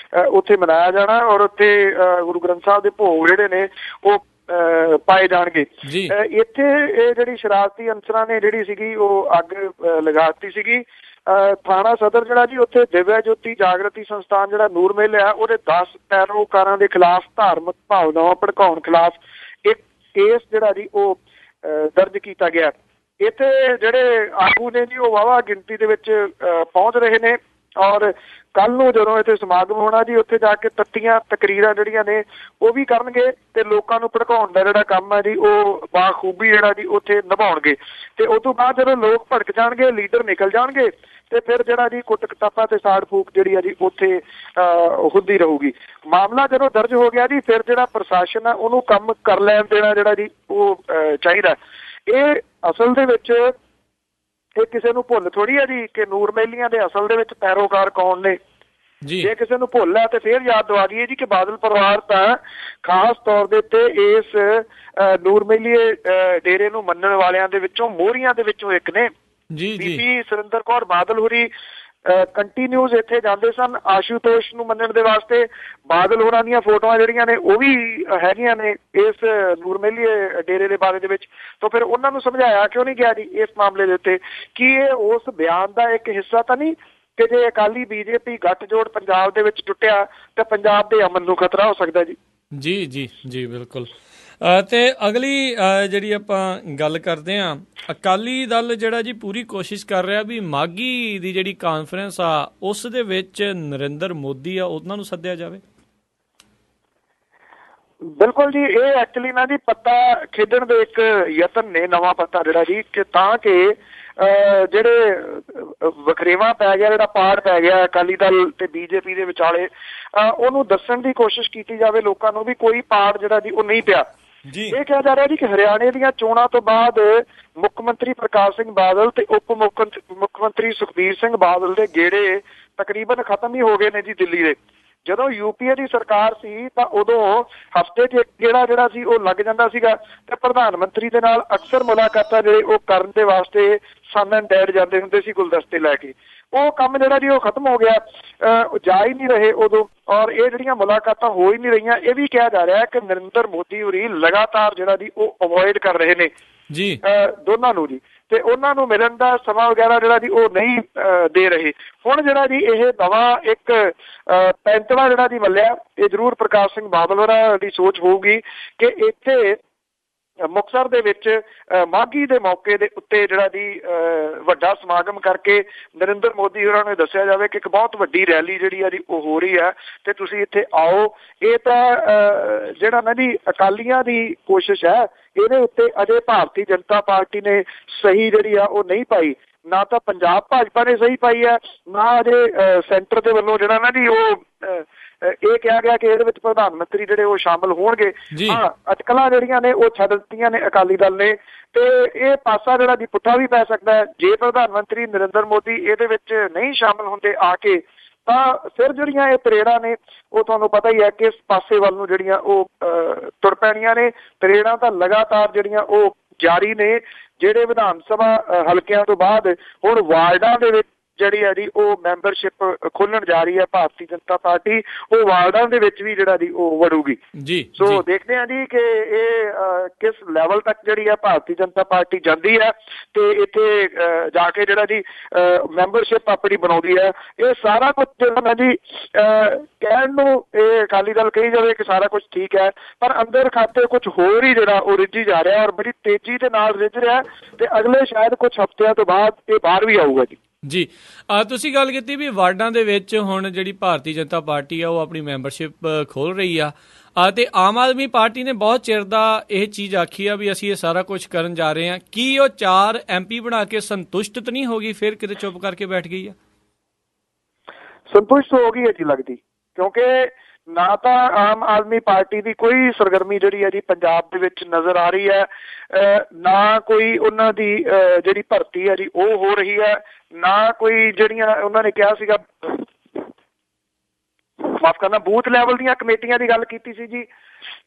ਉੱਥੇ ਮਨਾਇਆ ਜਾਣਾ, ਔਰ ਉੱਥੇ ਗੁਰੂ ਗ੍ਰੰਥ ਸਾਹਿਬ ਦੇ ਭੋਗ ਜਿਹੜੇ ਨੇ ਉਹ ਪਾਏ ਜਾਣਗੇ। ਇੱਥੇ ਇਹ ਜਿਹੜੀ ਸ਼ਰਾਰਤੀ ਅਨਸਰਾਂ ਨੇ ਜਿਹੜੀ ਸੀਗੀ ਉਹ ਅੱਗ ਲਗਾ ਦਿੱਤੀ ਸੀਗੀ। ਥਾਣਾ ਸਦਰ ਜਿਹੜਾ ਜੀ ਉੱਥੇ ਦਿਵਿਆ ਜੋਤੀ ਜਾਗਰਤੀ ਸੰਸਥਾਨ ਜਿਹੜਾ ਨੂਰ ਮੇਲ ਆ, ਉਹਦੇ 10 ਪੈਰੋਕਾਰਾਂ ਦੇ ਖਿਲਾਫ ਧਾਰਮਿਕ ਭਾਵਨਾਵਾਂ ਭੜਕਾਉਣ ਖਿਲਾਫ ਇੱਕ ਕੇਸ ਜਿਹੜਾ ਜੀ ਉਹ ਦਰਜ ਕੀਤਾ ਗਿਆ। ਇੱਥੇ ਜਿਹੜੇ ਆਗੂ ਨੇ ਜੀ ਉਹ ਵਾਹਵਾ ਗਿਣਤੀ ਦੇ ਵਿੱਚ ਪਹੁੰਚ ਰਹੇ ਨੇ, ਔਰ ਕੱਲ ਨੂੰ ਜਦੋਂ ਇੱਥੇ ਸਮਾਗਮ ਹੋਣਾ ਜੀ ਉੱਥੇ ਜਾ ਕੇ ਤੱਤੀਆਂ ਤਕਰੀਰਾਂ ਜਿਹੜੀਆਂ ਨੇ ਉਹ ਵੀ ਕਰਨਗੇ ਤੇ ਲੋਕਾਂ ਨੂੰ ਭੜਕਾਉਣ ਦਾ ਜਿਹੜਾ ਕੰਮ ਹੈ ਜੀ ਉਹ ਬਾਖੂਬੀ ਜਿਹੜਾ ਜੀ ਉੱਥੇ ਨਿਭਾਉਣਗੇ। ਤੇ ਉਸ ਤੋਂ ਬਾਅਦ ਜਦੋਂ ਲੋਕ ਭੜਕ ਜਾਣਗੇ, ਲੀਡਰ ਨਿਕਲ ਜਾਣਗੇ, ਤੇ ਫਿਰ ਜਿਹੜਾ ਜੀ ਕੁੱਟ ਕਟਾਪਾ ਤੇ ਸਾੜ ਫੂਕ ਜਿਹੜੀ ਆ ਜੀ ਉੱਥੇ ਹੁੰਦੀ ਰਹੂਗੀ। ਮਾਮਲਾ ਜਦੋਂ ਦਰਜ ਹੋ ਗਿਆ ਜੀ ਫਿਰ ਜਿਹੜਾ ਪ੍ਰਸ਼ਾਸਨ ਆ ਉਹਨੂੰ ਕੰਮ ਕਰ ਲੈਣ ਦੇਣਾ ਜਿਹੜਾ ਜੀ ਉਹ ਚਾਹੀਦਾ। ਇਹ ਅਸਲ ਦੇ ਵਿੱਚ ਇਹ ਕਿਸੇ ਨੂੰ ਭੁੱਲ ਥੋੜੀ ਹੈ ਜੀ ਕਿ ਨੂਰ ਮਹਿਲੀਆਂ ਦੇ ਅਸਲ ਦੇ ਵਿੱਚ ਪੈਰੋਕਾਰ ਕੌਣ ਨੇ। ਜੇ ਕਿਸੇ ਨੂੰ ਭੁੱਲ ਹੈ ਤੇ ਫਿਰ ਯਾਦ ਦਵਾ ਦਈਏ ਜੀ ਕਿ ਬਾਦਲ ਪਰਿਵਾਰ ਤਾਂ ਖਾਸ ਤੌਰ ਦੇ ਉੱਤੇ ਇਸ ਨੂਰ ਮਹਿਲੀਏ ਡੇਰੇ ਨੂੰ ਮੰਨਣ ਵਾਲਿਆਂ ਦੇ ਵਿੱਚੋਂ ਮੋਹਰੀਆਂ ਦੇ ਵਿੱਚੋਂ ਇੱਕ ਨੇ। ਬੀਬੀ ਸੁਰਿੰਦਰ ਕੌਰ ਬਾਦਲ ਹੋਰੀ ਕੰਟੀਨਿਊਸ ਇੱਥੇ ਜਾਂਦੇ ਸਨ ਆਸ਼ੂਤੋਸ਼ ਨੂੰ ਮੰਨਣ ਦੇ ਵਾਸਤੇ। ਬਾਦਲ ਹੋਰਾਂ ਦੀਆਂ ਫੋਟੋਆਂ ਜਿਹੜੀਆਂ ਨੇ ਉਹ ਵੀ ਹੈਗੀਆਂ ਨੇ ਇਸ ਨੂਰਮਹਿਲੀਏ ਡੇਰੇ ਦੇ ਬਾਰੇ ਦੇ ਵਿੱਚ। ਤਾਂ ਫਿਰ ਉਹਨਾਂ ਨੂੰ ਸਮਝਾਇਆ ਕਿਉਂ ਨਹੀਂ ਗਿਆ ਜੀ ਇਸ ਮਾਮਲੇ ਦੇ ਉੱਤੇ? ਕੀ ਇਹ ਉਸ ਬਿਆਨ ਦਾ ਇੱਕ ਹਿੱਸਾ ਤਾਂ ਨਹੀਂ ਕਿ ਜੇ ਅਕਾਲੀ ਬੀਜੇਪੀ ਗੱਠਜੋੜ ਪੰਜਾਬ ਦੇ ਵਿੱਚ ਟੁੱਟਿਆ ਤਾਂ ਪੰਜਾਬ ਦੇ ਅਮਨ ਨੂੰ ਖਤਰਾ ਹੋ ਸਕਦਾ ਜੀ? ਜੀ ਜੀ ਜੀ ਬਿਲਕੁਲ। ਤੇ ਅਗਲੀ ਜਿਹੜੀ ਆਪਾਂ ਗੱਲ ਕਰਦੇ ਹਾਂ, ਅਕਾਲੀ ਦਲ ਜਿਹੜਾ ਜੀ ਪੂਰੀ ਕੋਸ਼ਿਸ਼ ਕਰ ਰਿਹਾ ਵੀ ਮਾਘੀ ਦੀ ਜਿਹੜੀ ਕਾਨਫਰੰਸ ਆ ਉਸ ਦੇ ਵਿੱਚ ਨਰਿੰਦਰ ਮੋਦੀ ਆ ਉਹਨਾਂ ਨੂੰ ਸੱਦਿਆ ਜਾਵੇ। ਬਿਲਕੁਲ ਜੀ, ਇਹ ਐਕਚੁਅਲੀ ਨਾ ਜੀ ਪੱਤਾ ਖੇਡਣ ਦੇ ਇੱਕ ਯਤਨ ਨੇ, ਨਵਾਂ ਪੱਤਾ ਜਿਹੜਾ ਜੀ, ਕਿ ਤਾਂ ਕਿ ਜਿਹੜੇ ਵਖਰੇਵਾਂ ਪੈ ਗਿਆ, ਜਿਹੜਾ ਪਾੜ ਪੈ ਗਿਆ ਅਕਾਲੀ ਦਲ ਤੇ ਬੀਜੇਪੀ ਦੇ ਵਿਚਾਲੇ, ਉਹਨੂੰ ਦੱਸਣ ਦੀ ਕੋਸ਼ਿਸ਼ ਕੀਤੀ ਜਾਵੇ ਲੋਕਾਂ ਨੂੰ ਵੀ ਕੋਈ ਪਾੜ ਜਿਹੜਾ ਜੀ ਉਹ ਨਹੀਂ ਪਿਆ। ਇਹ ਕਿਹਾ ਜਾ ਰਿਹਾ ਜੀ ਕਿ ਹਰਿਆਣੇ ਦੀਆਂ ਚੋਣਾਂ ਤੋਂ ਬਾਅਦ ਮੁੱਖ ਮੰਤਰੀ ਪ੍ਰਕਾਸ਼ ਸਿੰਘ ਬਾਦਲ ਤੇ ਉਪ ਮੁੱਖ ਮੰਤਰੀ ਸੁਖਬੀਰ ਸਿੰਘ ਬਾਦਲ ਦੇ ਗੇੜੇ ਤਕਰੀਬਨ ਖਤਮ ਹੀ ਹੋ ਗਏ ਨੇ ਜੀ ਦਿੱਲੀ ਦੇ। ਜਦੋਂ ਯੂਪੀਏ ਦੀ ਸਰਕਾਰ ਸੀ ਤਾਂ ਉਦੋਂ ਹਫ਼ਤੇ 'ਚ ਇੱਕ ਗੇੜਾ ਜਿਹੜਾ ਸੀ ਉਹ ਲੱਗ ਜਾਂਦਾ ਸੀਗਾ ਤੇ ਪ੍ਰਧਾਨ ਮੰਤਰੀ ਦੇ ਨਾਲ ਅਕਸਰ ਮੁਲਾਕਾਤਾਂ ਜਿਹੜੇ ਉਹ ਕਰਨ ਦੇ ਵਾਸਤੇ ਸਨ ਐਂਡ ਡੈਡ ਜਾਂਦੇ ਹੁੰਦੇ ਸੀ ਗੁਲਦਸਤੇ ਲੈ ਕੇ। ਉਹ ਕੰਮ ਜਿਹੜਾ ਜੀ ਉਹ ਖਤਮ ਹੋ ਗਿਆ, ਜਾ ਹੀ ਨਹੀਂ ਰਹੇ ਉਦੋਂ, ਔਰ ਇਹ ਜਿਹੜੀਆਂ ਮੁਲਾਕਾਤਾਂ ਹੋ ਹੀ ਨਹੀਂ ਰਹੀਆਂ। ਇਹ ਵੀ ਕਿਹਾ ਜਾ ਰਿਹਾ ਕਿ ਨਰਿੰਦਰ ਮੋਦੀ ਹੋਰੀ ਲਗਾਤਾਰ ਜਿਹੜਾ ਜੀ ਉਹ ਅਵੋਇਡ ਕਰ ਰਹੇ ਨੇ ਜੀ ਦੋਨਾਂ ਨੂੰ ਜੀ, ਤੇ ਉਹਨਾਂ ਨੂੰ ਮਿਲਣ ਦਾ ਸਮਾਂ ਵਗੈਰਾ ਜਿਹੜਾ ਜੀ ਉਹ ਨਹੀਂ ਦੇ ਰਹੇ। ਹੁਣ ਜਿਹੜਾ ਜੀ ਇਹ ਨਵਾਂ ਇੱਕ ਪੈਂਤੜਾ ਜਿਹੜਾ ਜੀ ਮੱਲਿਆ, ਇਹ ਜ਼ਰੂਰ ਪ੍ਰਕਾਸ਼ ਸਿੰਘ ਬਾਦਲ ਹੋਰਾਂ ਦੀ ਸੋਚ ਹੋਊਗੀ ਕਿ ਇੱਥੇ ਮੁਕਤਸਰ ਦੇ ਵਿੱਚ ਮਾਘੀ ਦੇ ਮੌਕੇ ਦੇ ਉੱਤੇ ਜਿਹੜਾ ਜੀ ਵੱਡਾ ਸਮਾਗਮ ਕਰਕੇ ਨਰਿੰਦਰ ਮੋਦੀ ਹੋਰਾਂ ਨੂੰ ਦੱਸਿਆ ਜਾਵੇ ਕਿ ਇੱਕ ਬਹੁਤ ਵੱਡੀ ਰੈਲੀ ਜਿਹੜੀ ਆ ਜੀ ਉਹ ਹੋ ਰਹੀ ਹੈ ਤੇ ਤੁਸੀਂ ਇੱਥੇ ਆਓ। ਇਹ ਤਾਂ ਜਿਹੜਾ ਨਾ ਜੀ ਅਕਾਲੀਆਂ ਦੀ ਕੋਸ਼ਿਸ਼ ਹੈ, ਇਹਦੇ ਉੱਤੇ ਅਜੇ ਭਾਰਤੀ ਜਨਤਾ ਪਾਰਟੀ ਨੇ ਸਹੀ ਜਿਹੜੀ ਆ ਉਹ ਨਹੀਂ ਪਾਈ, ਨਾ ਤਾਂ ਪੰਜਾਬ ਭਾਜਪਾ ਨੇ ਸਹੀ ਪਾਈ ਹੈ, ਨਾ ਅਜੇ ਸੈਂਟਰ ਦੇ ਵੱਲੋਂ ਜਿਹੜਾ ਨਾ ਜੀ ਉਹ ਇਹ ਕਿਹਾ ਗਿਆ ਕਿ ਇਹਦੇ ਵਿੱਚ ਪ੍ਰਧਾਨ ਮੰਤਰੀ ਜਿਹੜੇ ਉਹ ਸ਼ਾਮਲ ਹੋਣਗੇ। ਹਾਂ, ਅਟਕਲਾਂ ਜਿਹੜੀਆਂ ਨੇ ਉਹ ਛੱਡ ਦਿੱਤੀਆਂ ਨੇ ਅਕਾਲੀ ਦਲ ਨੇ, ਤੇ ਇਹ ਪਾਸਾ ਜਿਹੜਾ ਜੀ ਪੁੱਠਾ ਵੀ ਪੈ ਸਕਦਾ ਹੈ ਜੇ ਪ੍ਰਧਾਨ ਮੰਤਰੀ ਨਰਿੰਦਰ ਮੋਦੀ ਇਹਦੇ ਵਿੱਚ ਨਹੀਂ ਸ਼ਾਮਲ ਹੁੰਦੇ ਆ ਕੇ। ਤਾਂ ਫਿਰ ਜਿਹੜੀਆਂ ਇਹ ਤਰੇੜਾਂ ਨੇ ਉਹ ਤੁਹਾਨੂੰ ਪਤਾ ਹੀ ਹੈ ਕਿਸ ਪਾਸੇ ਵੱਲ ਨੂੰ ਜਿਹੜੀਆਂ ਉਹ ਤੁਰ ਪੈਣੀਆਂ ਨੇ। ਤਰੇੜਾਂ ਤਾਂ ਲਗਾਤਾਰ ਜਿਹੜੀਆਂ ਉਹ ਜਾਰੀ ਨੇ। ਜਿਹੜੇ ਵਿਧਾਨ ਸਭਾ ਹਲਕਿਆਂ ਤੋਂ ਬਾਅਦ ਹੁਣ ਵਾਰਡਾਂ ਦੇ ਵਿੱਚ ਜਿਹੜੀ ਹੈ ਜੀ ਉਹ ਮੈਂਬਰਸ਼ਿਪ ਖੋਲਣ ਜਾ ਰਹੀ ਹੈ ਭਾਰਤੀ ਜਨਤਾ ਪਾਰਟੀ, ਉਹ ਵਾਰਡਾਂ ਦੇ ਵਿੱਚ ਵੀ ਜਿਹੜਾ ਜੀ ਉਹ ਵੜੂਗੀ ਜੀ। ਸੋ ਦੇਖਦੇ ਹਾਂ ਜੀ ਕਿ ਇਹ ਕਿਸ ਲੈਵਲ ਤੱਕ ਜਿਹੜੀ ਹੈ ਭਾਰਤੀ ਜਨਤਾ ਪਾਰਟੀ ਜਾਂਦੀ ਹੈ ਤੇ ਇੱਥੇ ਜਾ ਕੇ ਜਿਹੜਾ ਜੀ ਮੈਂਬਰਸ਼ਿਪ ਆਪਣੀ ਬਣਾਉਂਦੀ ਹੈ। ਇਹ ਸਾਰਾ ਕੁਝ ਜਿਹੜਾ ਨਾ ਜੀ ਕਹਿਣ ਨੂੰ ਇਹ ਅਕਾਲੀ ਦਲ ਕਹੀ ਜਾਵੇ ਕਿ ਸਾਰਾ ਕੁਝ ਠੀਕ ਹੈ, ਪਰ ਅੰਦਰ ਖਾਤੇ ਕੁਝ ਹੋਰ ਹੀ ਜਿਹੜਾ ਉਹ ਰਿੱਝੀ ਜਾ ਰਿਹਾ ਔਰ ਬੜੀ ਤੇਜ਼ੀ ਦੇ ਨਾਲ ਰਿੱਝ ਰਿਹਾ, ਤੇ ਅਗਲੇ ਸ਼ਾਇਦ ਕੁਝ ਹਫ਼ਤਿਆਂ ਤੋਂ ਬਾਅਦ ਇਹ ਬਾਹਰ ਵੀ ਆਊਗਾ ਜੀ। ਜੀ ਤੁਸੀਂ ਗੱਲ ਕੀਤੀ ਵੀ ਵਾਰਡਾਂ ਦੇ ਵਿੱਚ ਹੁਣ ਜਿਹੜੀ ਭਾਰਤੀ ਜਨਤਾ ਪਾਰਟੀ ਆ ਉਹ ਆਪਣੀ ਮੈਂਬਰਸ਼ਿਪ ਖੋਲ ਰਹੀ ਆ, ਤੇ ਆਮ ਆਦਮੀ ਪਾਰਟੀ ਨੇ ਬਹੁਤ ਚਿਰ ਦਾ ਇਹ ਚੀਜ਼ ਆਖੀ ਆ ਵੀ ਅਸੀਂ ਇਹ ਸਾਰਾ ਕੁਝ ਕਰਨ ਜਾ ਰਹੇ ਹਾਂ। ਕੀ ਉਹ 4 MP ਬਣਾ ਕੇ ਸੰਤੁਸ਼ਟ ਤਾਂ ਨਹੀਂ ਹੋ ਗਈ, ਫਿਰ ਕਿਤੇ ਚੁੱਪ ਕਰਕੇ ਬੈਠ ਗਈ ਆ? ਸੰਤੁਸ਼ਟ ਹੋ ਗਈ ਹੈ ਜੀ ਲੱਗਦੀ, ਕਿਉਂਕਿ ਨਾ ਤਾਂ ਆਮ ਆਦਮੀ ਪਾਰਟੀ ਦੀ ਕੋਈ ਸਰਗਰਮੀ ਜਿਹੜੀ ਹੈ ਜੀ ਪੰਜਾਬ ਦੇ ਵਿੱਚ ਨਜ਼ਰ ਆ ਰਹੀ ਹੈ, ਨਾ ਕੋਈ ਉਹਨਾਂ ਦੀ ਜਿਹੜੀ ਭਰਤੀ ਹੈ ਜੀ ਉਹ ਹੋ ਰਹੀ ਹੈ, ਨਾ ਕੋਈ ਜਿਹੜੀਆਂ ਉਹਨਾਂ ਨੇ ਕਿਹਾ ਸੀਗਾ, ਮਾਫ ਕਰਨਾ, ਬੂਥ ਲੈਵਲ ਦੀਆਂ ਕਮੇਟੀਆਂ ਦੀ ਗੱਲ ਕੀਤੀ ਸੀ ਜੀ,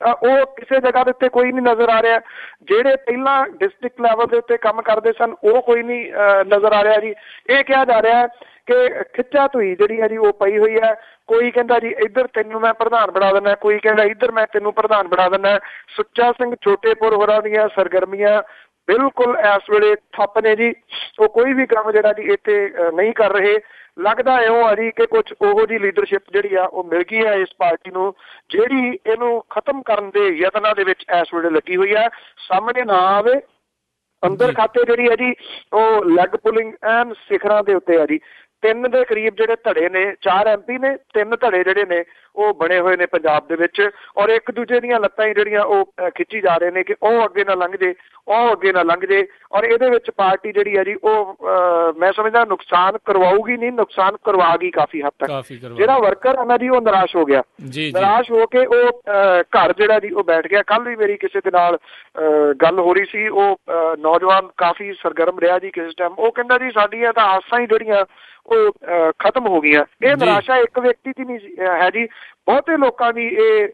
ਉਹ ਕਿਸੇ ਜਗ੍ਹਾ ਦੇ ਉੱਤੇ ਕੋਈ ਨਹੀਂ ਨਜ਼ਰ ਆ ਰਿਹਾ। ਜਿਹੜੇ ਪਹਿਲਾਂ ਡਿਸਟ੍ਰਿਕਟ ਲੈਵਲ ਦੇ ਉੱਤੇ ਕੰਮ ਕਰਦੇ ਸਨ ਉਹ ਕੋਈ ਨਹੀਂ ਨਜ਼ਰ ਆ ਰਿਹਾ ਜੀ। ਇਹ ਕਿਹਾ ਜਾ ਰਿਹਾ ਕਿ ਖਿੱਚਾ ਧੂਈ ਜਿਹੜੀ ਹੈ ਜੀ ਉਹ ਪਈ ਹੋਈ ਹੈ। ਕੋਈ ਕਹਿੰਦਾ ਜੀ ਇੱਧਰ ਤੈਨੂੰ ਮੈਂ ਪ੍ਰਧਾਨ ਬਣਾ ਦਿੰਦਾ, ਕੋਈ ਕਹਿੰਦਾ ਇੱਧਰ ਮੈਂ ਤੈਨੂੰ ਪ੍ਰਧਾਨ ਬਣਾ ਦਿੰਦਾ। ਸੁੱਚਾ ਸਿੰਘ ਛੋਟੇਪੁਰ ਹੋਰਾਂ ਦੀਆਂ ਸਰਗਰਮੀਆਂ ਬਿਲਕੁਲ ਇਸ ਵੇਲੇ ਠੱਪ ਨੇ ਜੀ। ਉਹ ਕੋਈ ਵੀ ਕੰਮ ਜਿਹੜਾ ਜੀ ਇੱਥੇ ਨਹੀਂ ਕਰ ਰਹੇ। ਲੱਗਦਾ ਇਉਂ ਆ ਜੀ ਕਿ ਕੁਝ ਉਹੋ ਜਿਹੀ ਲੀਡਰਸ਼ਿਪ ਜਿਹੜੀ ਆ ਉਹ ਮਿਲ ਗਈ ਹੈ ਇਸ ਪਾਰਟੀ ਨੂੰ, ਜਿਹੜੀ ਇਹਨੂੰ ਖਤਮ ਕਰਨ ਦੇ ਯਤਨਾਂ ਦੇ ਵਿੱਚ ਇਸ ਵੇਲੇ ਲੱਗੀ ਹੋਈ ਹੈ। ਸਾਹਮਣੇ ਨਾ ਆਵੇ, ਅੰਦਰ ਖਾਤੇ ਜਿਹੜੀ ਹੈ ਜੀ ਉਹ ਲੈਗ ਪੁਲਿੰਗ ਐਨ ਸਿਖਰਾਂ ਦੇ ਉੱਤੇ ਆ ਜੀ। 3 ਦੇ ਕਰੀਬ ਜਿਹੜੇ ਧੜੇ ਨੇ, 4 MP ਨੇ, 3 ਧੜੇ ਜਿਹੜੇ ਨੇ ਉਹ ਬਣੇ ਹੋਏ ਨੇ ਪੰਜਾਬ ਦੇ ਵਿੱਚ, ਔਰ ਇੱਕ ਦੂਜੇ ਦੀਆਂ ਲੱਤਾਂ ਹੀ ਜਿਹੜੀਆਂ ਉਹ ਖਿੱਚੀ ਜਾ ਰਹੇ ਨੇ ਕਿ ਉਹ ਅੱਗੇ ਨਾ ਲੰਘ ਜੇ, ਉਹ ਅੱਗੇ ਨਾ ਲੰਘ ਜੇ। ਔਰ ਇਹਦੇ ਵਿੱਚ ਪਾਰਟੀ ਜਿਹੜੀ ਹੈ ਜੀ ਉਹ ਮੈਂ ਸਮਝਦਾ ਨੁਕਸਾਨ ਕਰਵਾਊਗੀ ਨਹੀਂ, ਨੁਕਸਾਨ ਕਰਵਾ ਗਈ ਕਾਫੀ ਹੱਦ ਤੱਕ। ਜਿਹੜਾ ਵਰਕਰ ਹੈ ਨਾ ਜੀ ਉਹ ਨਿਰਾਸ਼ ਹੋ ਗਿਆ, ਨਿਰਾਸ਼ ਹੋ ਕੇ ਉਹ ਘਰ ਜਿਹੜਾ ਜੀ ਉਹ ਬੈਠ ਗਿਆ। ਕੱਲ ਵੀ ਮੇਰੀ ਕਿਸੇ ਦੇ ਨਾਲ ਗੱਲ ਹੋ ਰਹੀ ਸੀ, ਉਹ ਨੌਜਵਾਨ ਕਾਫੀ ਸਰਗਰਮ ਰਿਹਾ ਜੀ ਕਿਸੇ ਟਾਈਮ। ਉਹ ਕਹਿੰਦਾ ਜੀ ਸਾਡੀਆਂ ਤਾਂ ਆਸਾਂ ਹੀ ਜਿਹੜੀਆਂ ਉਹ ਖਤਮ ਹੋ ਗਈਆਂ। ਇਹ ਨਿਰਾਸ਼ਾ ਇੱਕ ਵਿਅਕਤੀ ਦੀ ਨਹੀਂ ਹੈ ਜੀ, ਬਹੁਤੇ ਲੋਕਾਂ ਦੀ ਇਹ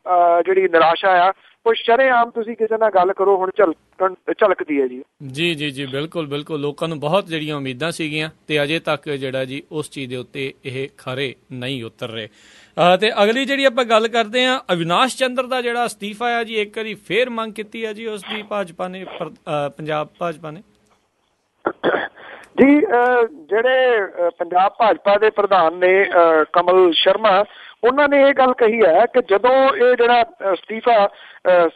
ਜਿਹੜੀ ਨਿਰਾਸ਼ਾ ਆ ਉਹ ਸ਼ਰੇਆਮ ਤੁਸੀਂ ਕਿਸੇ ਨਾਲ ਗੱਲ ਕਰੋ ਹੁਣ ਝਲਕਦੀ ਹੈ ਜੀ। ਜੀ ਜੀ ਜੀ ਬਿਲਕੁਲ ਬਿਲਕੁਲ, ਲੋਕਾਂ ਨੂੰ ਬਹੁਤ ਜਿਹੜੀਆਂ ਉਮੀਦਾਂ ਸੀਗੀਆਂ ਤੇ ਅਜੇ ਤੱਕ ਜਿਹੜਾ ਜੀ ਉਸ ਚੀਜ਼ ਦੇ ਉੱਤੇ ਇਹ ਖਰੇ ਨਹੀਂ ਉਤਰ ਰਹੇ। ਤੇ ਅਗਲੀ ਜਿਹੜੀ ਆਪਾਂ ਗੱਲ ਕਰਦੇ ਹਾਂ, ਅਵਿਨਾਸ਼ ਚੰਦਰ ਦਾ ਜਿਹੜਾ ਅਸਤੀਫਾ ਆ ਜੀ, ਇੱਕ ਵਾਰੀ ਫੇਰ ਮੰਗ ਕੀਤੀ ਹੈ ਜੀ ਉਸ ਦੀ ਭਾਜਪਾ ਨੇ, ਪੰਜਾਬ ਭਾਜਪਾ ਨੇ ਜੀ। ਜਿਹੜੇ ਪੰਜਾਬ ਭਾਜਪਾ ਦੇ ਪ੍ਰਧਾਨ ਨੇ ਕਮਲ ਸ਼ਰਮਾ, ਉਹਨਾਂ ਨੇ ਇਹ ਗੱਲ ਕਹੀ ਹੈ ਕਿ ਜਦੋਂ ਇਹ ਜਿਹੜਾ ਅਸਤੀਫਾ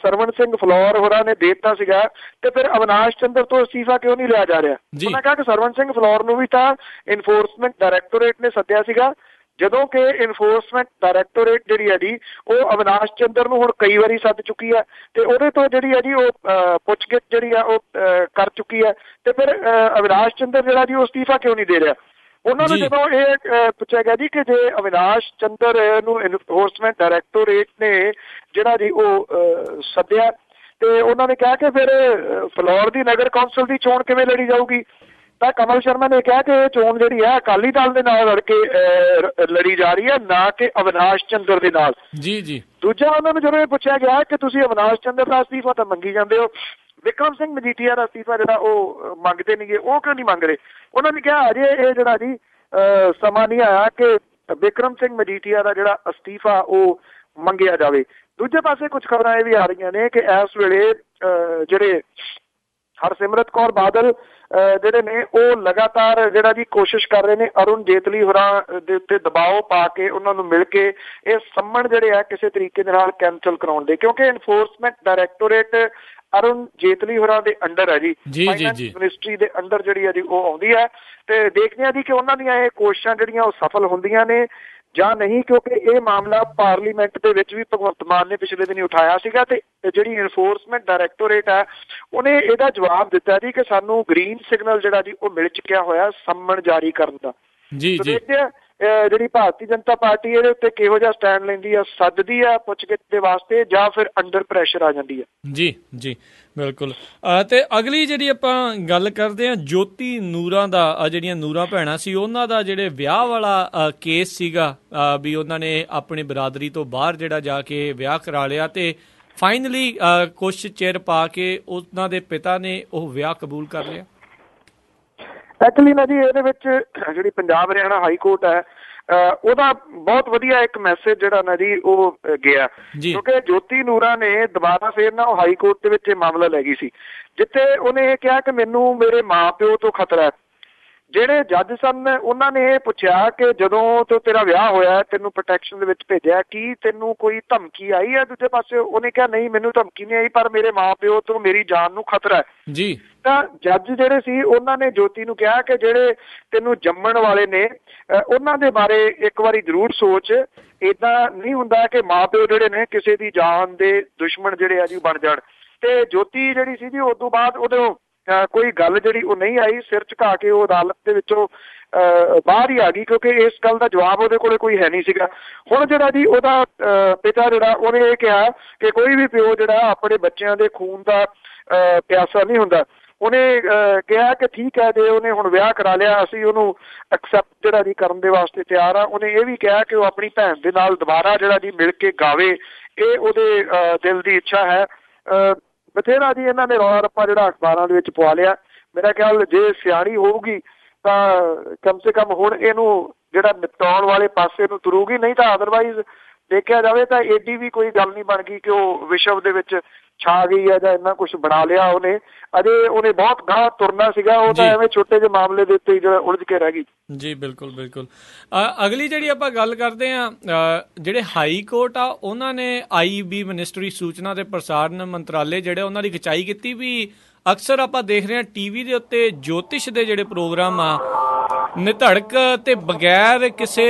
ਸਰਵਣ ਸਿੰਘ ਫਲੋਰ ਹੋਰਾਂ ਨੇ ਦੇ ਦਿੱਤਾ ਸੀਗਾ ਤੇ ਫਿਰ ਅਵਿਨਾਸ਼ ਚੰਦਰ ਤੋਂ ਅਸਤੀਫਾ ਕਿਉਂ ਨਹੀਂ ਲਿਆ ਜਾ ਰਿਹਾ। ਉਹਨਾਂ ਕਿਹਾ ਕਿ ਸਰਵਣ ਸਿੰਘ ਫਲੋਰ ਨੂੰ ਵੀ ਤਾਂ ਇਨਫੋਰਸਮੈਂਟ ਡਾਇਰੈਕਟੋਰੇਟ ਨੇ ਸੱਦਿਆ ਸੀਗਾ, ਜਦੋਂ ਕਿ ਇਨਫੋਰਸਮੈਂਟ ਡਾਇਰੈਕਟੋਰੇਟ ਜਿਹੜੀ ਹੈ ਜੀ ਉਹ ਅਵਿਨਾਸ਼ ਚੰਦਰ ਨੂੰ ਹੁਣ ਕਈ ਵਾਰੀ ਸੱਦ ਚੁੱਕੀ ਹੈ ਤੇ ਉਹਦੇ ਤੋਂ ਜਿਹੜੀ ਹੈ ਜੀ ਉਹ ਪੁੱਛਗਿੱਛ ਜਿਹੜੀ ਆ ਉਹ ਕਰ ਚੁੱਕੀ ਹੈ ਤੇ ਫਿਰ ਅਵਿਨਾਸ਼ ਚੰਦਰ ਜਿਹੜਾ ਜੀ ਉਹ ਅਸਤੀਫਾ ਕਿਉਂ ਨਹੀਂ ਦੇ ਰਿਹਾ। ਉਹਨਾਂ ਨੂੰ ਜਦੋਂ ਇਹ ਪੁੱਛਿਆ ਗਿਆ ਜੀ ਕਿ ਜੇ ਅਵਿਨਾਸ਼ ਚੰਦਰ ਨੂੰ ਇਨਫੋਰਸਮੈਂਟ ਡਾਇਰੈਕਟੋਰੇਟ ਨੇ ਜਿਹੜਾ ਜੀ ਉਹ ਸੱਦਿਆ ਤੇ ਉਹਨਾਂ ਨੇ ਕਿਹਾ ਕਿ ਫਿਰ ਫਲੋਰ ਦੀ ਨਗਰ ਕੌਂਸਲ ਦੀ ਚੋਣ ਕਿਵੇਂ ਲੜੀ ਜਾਊਗੀ, ਤਾਂ ਕਮਲ ਸ਼ਰਮਾ ਨੇ ਕਿਹਾ ਕਿ ਇਹ ਚੋਣ ਜਿਹੜੀ ਹੈ ਅਕਾਲੀ ਦਲ ਦੇ ਨਾਲ ਲੜ ਕੇ ਲੜੀ ਜਾ ਰਹੀ ਹੈ, ਨਾ ਕਿ ਅਵਿਨਾਸ਼ ਚੰਦਰ ਦੇ ਨਾਲ। ਜੀ ਜੀ। ਦੂਜਾ ਉਹਨਾਂ ਨੂੰ ਜਦੋਂ ਇਹ ਪੁੱਛਿਆ ਗਿਆ ਕਿ ਤੁਸੀਂ ਅਵਿਨਾਸ਼ ਚੰਦਰ ਦਾ ਅਸਤੀਫਾ ਤਾਂ ਮੰਗੀ ਜਾਂਦੇ ਹੋ, ਵਿਕਰਮ ਸਿੰਘ ਮਜੀਠੀਆ ਦਾ ਅਸਤੀਫਾ ਜਿਹੜਾ ਉਹ ਮੰਗਦੇ ਨੇਗੇ, ਉਹ ਕਿਉਂ ਨਹੀਂ ਮੰਗ ਰਹੇ। ਉਹਨਾਂ ਨੇ ਕਿਹਾ ਅਜੇ ਇਹ ਜਿਹੜਾ ਜੀ ਸਮਾਂ ਨਹੀਂ ਆਇਆ ਕਿ ਵਿਕਰਮ ਸਿੰਘ ਮਜੀਠੀਆ ਦਾ ਜਿਹੜਾ ਅਸਤੀਫਾ ਉਹ ਮੰਗਿਆ ਜਾਵੇ। ਦੂਜੇ ਪਾਸੇ ਕੁਝ ਖਬਰਾਂ ਇਹ ਵੀ ਆ ਰਹੀਆਂ ਨੇ ਕਿ ਇਸ ਵੇਲੇ ਜਿਹੜੇ ਹਰਸਿਮਰਤ ਕੌਰ ਬਾਦਲ ਜਿਹੜੇ ਨੇ ਉਹ ਲਗਾਤਾਰ ਜਿਹੜਾ ਜੀ ਕੋਸ਼ਿਸ਼ ਕਰ ਰਹੇ ਨੇ ਅਰੁਣ ਜੇਤਲੀ ਹੋਰਾਂ ਦੇ ਉੱਤੇ ਦਬਾਅ ਪਾ ਕੇ ਉਹਨਾਂ ਨੂੰ ਮਿਲ ਕੇ ਇਹ ਸੰਮਣ ਜਿਹੜੇ ਆ ਕਿਸੇ ਤਰੀਕੇ ਦੇ ਨਾਲ ਕੈਂਸਲ ਕਰਾਉਣ ਦੇ, ਕਿਉਂਕਿ ਇਨਫੋਰਸਮੈਂਟ ਡਾਇਰੈਕਟੋਰੇਟ ਅਰੁਣ ਜੇਤਲੀ ਹੋਰਾਂ ਦੇ ਅੰਡਰ ਹੈ ਜੀ, ਫਾਈਨੈਂਸ ਮਿਨਿਸਟਰੀ ਦੇ ਅੰਡਰ ਜਿਹੜੀ ਹੈ ਜੀ ਉਹ ਆਉਂਦੀ ਹੈ ਤੇ ਦੇਖਦੇ ਹਾਂ ਜੀ ਕਿ ਉਹਨਾਂ ਦੀਆਂ ਇਹ ਕੋਸ਼ਿਸ਼ਾਂ ਜਿਹੜੀਆਂ ਉਹ ਸਫਲ ਹੁੰਦੀਆਂ ਨੇ ਜਾਂ ਨਹੀਂ, ਕਿਉਂਕਿ ਇਹ ਮਾਮਲਾ ਪਾਰਲੀਮੈਂਟ ਦੇ ਵਿੱਚ ਵੀ ਭਗਵੰਤ ਮਾਨ ਨੇ ਪਿਛਲੇ ਦਿਨੀ ਉਠਾਇਆ ਸੀਗਾ ਤੇ ਜਿਹੜੀ ਇਨਫੋਰਸਮੈਂਟ ਡਾਇਰੈਕਟੋਰੇਟ ਹੈ ਉਹਨੇ ਇਹਦਾ ਜਵਾਬ ਦਿੱਤਾ ਜੀ ਕਿ ਸਾਨੂੰ ਗ੍ਰੀਨ ਸਿਗਨਲ ਜਿਹੜਾ ਜੀ ਉਹ ਮਿਲ ਚੁੱਕਿਆ ਹੋਇਆ ਸੰਮਣ ਜਾਰੀ ਕਰਨ ਦਾ। ਜੀ ਜੀ। ਜਿਹੜੀ ਭਾਰਤੀ ਜਨਤਾ ਪਾਰਟੀ ਇਹਦੇ ਉੱਤੇ ਕਿਹੋ ਜਿਹਾ ਸਟੈਂਡ ਲੈਂਦੀ ਆ, ਸੱਦਦੀ ਆ ਪੁੱਛਗਿੱਛ ਦੇ ਵਾਸਤੇ ਜਾਂ ਫਿਰ ਅੰਡਰ ਪ੍ਰੈਸ਼ਰ ਆ ਜਾਂਦੀ ਹੈ। ਜੀ ਜੀ ਬਿਲਕੁਲ। ਤੇ ਅਗਲੀ ਜਿਹੜੀ ਆਪਾਂ ਗੱਲ ਕਰਦੇ ਹਾਂ ਜੋਤੀ ਨੂਰਾਂ ਦਾ, ਜਿਹੜੀਆਂ ਨੂਰਾਂ ਭੈਣਾਂ ਸੀ ਉਹਨਾਂ ਦਾ ਜਿਹੜੇ ਵਿਆਹ ਵਾਲਾ ਕੇਸ ਸੀਗਾ ਵੀ ਉਹਨਾਂ ਨੇ ਆਪਣੀ ਬਰਾਦਰੀ ਤੋਂ ਬਾਹਰ ਜਿਹੜਾ ਜਾ ਕੇ ਵਿਆਹ ਕਰਾ ਲਿਆ ਤੇ ਫਾਈਨਲੀ ਕੁਛ ਚਿਰ ਪਾ ਕੇ ਉਹਨਾਂ ਦੇ ਪਿਤਾ ਨੇ ਉਹ ਵਿਆਹ ਕਬੂਲ ਕਰ ਲਿਆ। ਐਕਚੁਅਲੀ ਨਾ ਜੀ ਇਹਦੇ ਵਿੱਚ ਜਿਹੜੀ ਪੰਜਾਬ ਹਰਿਆਣਾ ਹਾਈ ਕੋਰਟ ਹੈ ਉਹਦਾ ਬਹੁਤ ਵਧੀਆ ਇੱਕ ਮੈਸੇਜ ਜਿਹੜਾ ਨਾ ਜੀ ਉਹ ਗਿਆ, ਕਿਉਂਕਿ ਜੋਤੀ ਨੂਰਾ ਨੇ ਦੁਬਾਰਾ ਫੇਰ ਨਾ ਉਹ ਹਾਈ ਕੋਰਟ ਦੇ ਵਿੱਚ ਇਹ ਮਾਮਲਾ ਲੈ ਗਈ ਸੀ ਜਿੱਥੇ ਉਹਨੇ ਇਹ ਕਿਹਾ ਕਿ ਮੈਨੂੰ ਮੇਰੇ ਮਾਂ ਪਿਓ ਤੋਂ ਖਤਰਾ ਹੈ। ਜਿਹੜੇ ਜੱਜ ਸਨ ਉਹਨਾਂ ਨੇ ਇਹ ਪੁੱਛਿਆ ਕਿ ਜਦੋਂ ਤੋਂ ਤੇਰਾ ਵਿਆਹ ਹੋਇਆ ਤੈਨੂੰ ਪ੍ਰੋਟੈਕਸ਼ਨ ਦੇ ਵਿੱਚ ਭੇਜਿਆ, ਕੀ ਤੈਨੂੰ ਕੋਈ ਧਮਕੀ ਆਈ ਹੈ? ਦੂਜੇ ਪਾਸੇ ਉਹਨੇ ਕਿਹਾ ਨਹੀਂ ਮੈਨੂੰ ਧਮਕੀ ਨਹੀਂ ਆਈ, ਪਰ ਮੇਰੇ ਮਾਂ ਪਿਓ ਤੋਂ ਮੇਰੀ ਜਾਨ ਨੂੰ ਖਤਰਾ ਹੈ ਜੀ। ਤਾਂ ਜੱਜ ਜਿਹੜੇ ਸੀ ਉਹਨਾਂ ਨੇ ਜੋਤੀ ਨੂੰ ਕਿਹਾ ਕਿ ਜਿਹੜੇ ਤੈਨੂੰ ਜੰਮਣ ਵਾਲੇ ਨੇ ਉਹਨਾਂ ਦੇ ਬਾਰੇ ਇੱਕ ਵਾਰੀ ਜ਼ਰੂਰ ਸੋਚ, ਏਦਾਂ ਨਹੀਂ ਹੁੰਦਾ ਕਿ ਮਾਂ ਪਿਓ ਜਿਹੜੇ ਨੇ ਕਿਸੇ ਦੀ ਜਾਨ ਦੇ ਦੁਸ਼ਮਣ ਜਿਹੜੇ ਆ ਜੀ ਬਣ ਜਾਣ। ਤੇ ਜੋਤੀ ਜਿਹੜੀ ਸੀ ਜੀ ਉਸ ਤੋਂ ਬਾਅਦ ਉਹਦੇ ਕੋਈ ਗੱਲ ਜਿਹੜੀ ਉਹ ਨਹੀਂ ਆਈ, ਸਿਰ ਝੁਕਾ ਕੇ ਉਹ ਅਦਾਲਤ ਦੇ ਵਿੱਚੋਂ ਬਾਹਰ ਹੀ ਆ ਗਈ ਕਿਉਂਕਿ ਇਸ ਗੱਲ ਦਾ ਜਵਾਬ ਉਹਦੇ ਕੋਲੇ ਕੋਈ ਹੈ ਨਹੀਂ ਸੀਗਾ। ਹੁਣ ਜਿਹੜਾ ਜੀ ਉਹਦਾ ਪਿਤਾ ਜਿਹੜਾ ਉਹਨੇ ਇਹ ਕਿਹਾ ਕਿ ਕੋਈ ਵੀ ਪਿਓ ਜਿਹੜਾ ਆਪਣੇ ਬੱਚਿਆਂ ਦੇ ਖੂਨ ਦਾ ਪਿਆਸਾ ਨਹੀਂ ਹੁੰਦਾ। ਉਹਨੇ ਕਿਹਾ ਕਿ ਠੀਕ ਹੈ ਜੇ ਉਹਨੇ ਹੁਣ ਵਿਆਹ ਕਰਾ ਲਿਆ ਅਸੀਂ ਉਹਨੂੰ ਐਕਸੈਪਟ ਜਿਹੜਾ ਜੀ ਕਰਨ ਦੇ ਵਾਸਤੇ ਤਿਆਰ ਆ। ਉਹਨੇ ਇਹ ਵੀ ਕਿਹਾ ਕਿ ਉਹ ਆਪਣੀ ਭੈਣ ਦੇ ਨਾਲ ਦੁਬਾਰਾ ਜਿਹੜਾ ਜੀ ਮਿਲ ਕੇ ਗਾਵੇ, ਇਹ ਉਹਦੇ ਦਿਲ ਦੀ ਇੱਛਾ ਹੈ। ਬਥੇਰਾ ਜੀ ਇਹਨਾਂ ਨੇ ਰੌਲਾ ਰੱਪਾ ਜਿਹੜਾ ਅਖਬਾਰਾਂ ਦੇ ਵਿੱਚ ਪਵਾ ਲਿਆ। ਮੇਰਾ ਖਿਆਲ ਜੇ ਸਿਆਣੀ ਹੋਊਗੀ ਤਾਂ ਕਮ ਸੇ ਕਮ ਹੁਣ ਇਹਨੂੰ ਜਿਹੜਾ ਨਿਪਟਾਉਣ ਵਾਲੇ ਪਾਸੇ ਨੂੰ ਤੁਰੂਗੀ, ਨਹੀਂ ਤਾਂ ਅਦਰਵਾਈਜ਼ ਦੇਖਿਆ ਜਾਵੇ ਤਾਂ ਏਡੀ ਵੀ ਕੋਈ ਗੱਲ ਨਹੀਂ ਬਣ ਗਈ ਕਿ ਉਹ ਵਿਸ਼ਵ ਦੇ ਵਿੱਚ ਛਾ ਗਈ ਹੈ ਜਾਂ ਇੰਨਾ ਕੁਛ ਬਣਾ ਲਿਆ ਉਹਨੇ। ਅਜੇ ਉਹਨੇ ਬਹੁਤ ਗਾਂਹ ਤੁਰਨਾ ਸੀਗਾ, ਉਹ ਤਾਂ ਐਵੇਂ ਛੋਟੇ ਜਿਹੇ ਮਾਮਲੇ ਦੇ ਉੱਤੇ ਜਿਹੜਾ ਉਲਝ ਕੇ ਰਹਿ ਗਈ। ਜੀ ਬਿਲਕੁਲ ਬਿਲਕੁਲ। ਅਗਲੀ ਜਿਹੜੀ ਆਪਾਂ ਗੱਲ ਕਰਦੇ ਹਾਂ, ਜਿਹੜੇ ਹਾਈ ਕੋਰਟ ਆ ਉਹਨਾਂ ਨੇ IB ਮਿਨਿਸਟਰੀ ਸੂਚਨਾ ਤੇ ਪ੍ਰਸਾਰਣ ਮੰਤਰਾਲੇ ਜਿਹੜੇ ਉਹਨਾਂ ਦੀ ਖਿਚਾਈ ਕੀਤੀ ਵੀ ਅਕਸਰ ਆਪਾਂ ਦੇਖ ਰਹੇ ਹਾਂ TV ਦੇ ਉੱਤੇ ਜੋਤਿਸ਼ ਦੇ ਜਿਹੜੇ ਪ੍ਰੋਗਰਾਮ ਆ ਨਿਧੜਕ ਤੇ ਬਗੈਰ ਕਿਸੇ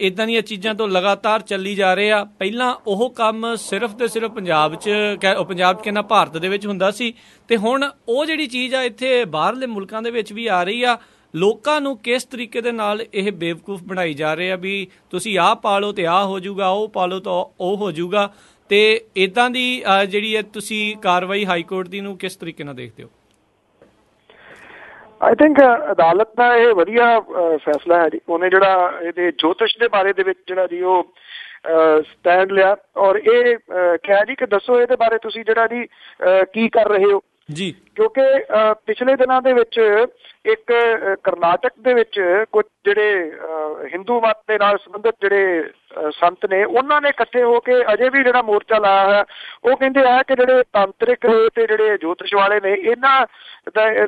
ਇੱਦਾਂ ਦੀਆਂ ਚੀਜ਼ਾਂ ਤੋਂ ਲਗਾਤਾਰ ਚੱਲੀ ਜਾ ਰਹੇ ਆ। ਪਹਿਲਾਂ ਉਹ ਕੰਮ ਸਿਰਫ ਤੇ ਸਿਰਫ ਪੰਜਾਬ 'ਚ ਕਹਿੰਦਾ ਭਾਰਤ ਦੇ ਵਿੱਚ ਹੁੰਦਾ ਸੀ ਤੇ ਹੁਣ ਉਹ ਜਿਹੜੀ ਚੀਜ਼ ਆ ਇੱਥੇ ਬਾਹਰਲੇ ਮੁਲਕਾਂ ਦੇ ਵਿੱਚ ਵੀ ਆ ਰਹੀ ਆ। ਲੋਕਾਂ ਨੂੰ ਕਿਸ ਤਰੀਕੇ ਦੇ ਨਾਲ ਇਹ ਬੇਵਕੂਫ ਬਣਾਈ ਜਾ ਰਹੇ ਆ ਵੀ ਤੁਸੀਂ ਆਹ ਪਾ ਲਓ ਤੇ ਆਹ ਹੋ ਜਾਊਗਾ, ਉਹ ਪਾ ਲਓ ਤਾਂ ਉਹ ਹੋ ਜਾਊਗਾ। ਤੇ ਇੱਦਾਂ ਦੀ ਜਿਹੜੀ ਹੈ ਤੁਸੀਂ ਕਾਰਵਾਈ ਹਾਈ ਕੋਰਟ ਦੀ ਨੂੰ ਕਿਸ ਤਰੀਕੇ ਨਾਲ ਦੇਖਦੇ ਹੋ? ਆਈ ਥਿੰਕ ਅਦਾਲਤ ਦਾ ਇਹ ਵਧੀਆ ਫੈਸਲਾ ਹੈ ਜੀ। ਉਹਨੇ ਜਿਹੜਾ ਇਹਦੇ ਜੋਤਿਸ਼ ਦੇ ਬਾਰੇ ਦੇ ਵਿੱਚ ਜਿਹੜਾ ਜੀ ਉਹ ਸਟੈਂਡ ਲਿਆ ਔਰ ਇਹ ਕਿਹਾ ਜੀ ਕਿ ਦੱਸੋ ਇਹਦੇ ਬਾਰੇ ਤੁਸੀਂ ਜਿਹੜਾ ਜੀ ਕੀ ਕਰ ਰਹੇ ਹੋ ਜੀ। ਕਿਉਂਕਿ ਪਿਛਲੇ ਦਿਨਾਂ ਦੇ ਵਿੱਚ ਇੱਕ ਕਰਨਾਟਕ ਦੇ ਵਿੱਚ ਕੁਝ ਜਿਹੜੇ ਹਿੰਦੂ ਮਤ ਦੇ ਨਾਲ ਸੰਬੰਧਿਤ ਜਿਹੜੇ ਸੰਤ ਨੇ ਉਹਨਾਂ ਨੇ ਇਕੱਠੇ ਹੋ ਕੇ ਅਜੇ ਵੀ ਜਿਹੜਾ ਮੋਰਚਾ ਲਾਇਆ ਹੋਇਆ ਉਹ ਕਹਿੰਦੇ ਆ ਕਿ ਜਿਹੜੇ ਤਾਂਤਰਿਕ ਤੇ ਜਿਹੜੇ ਜੋਤਿਸ਼ ਵਾਲੇ ਨੇ ਇਹਨਾਂ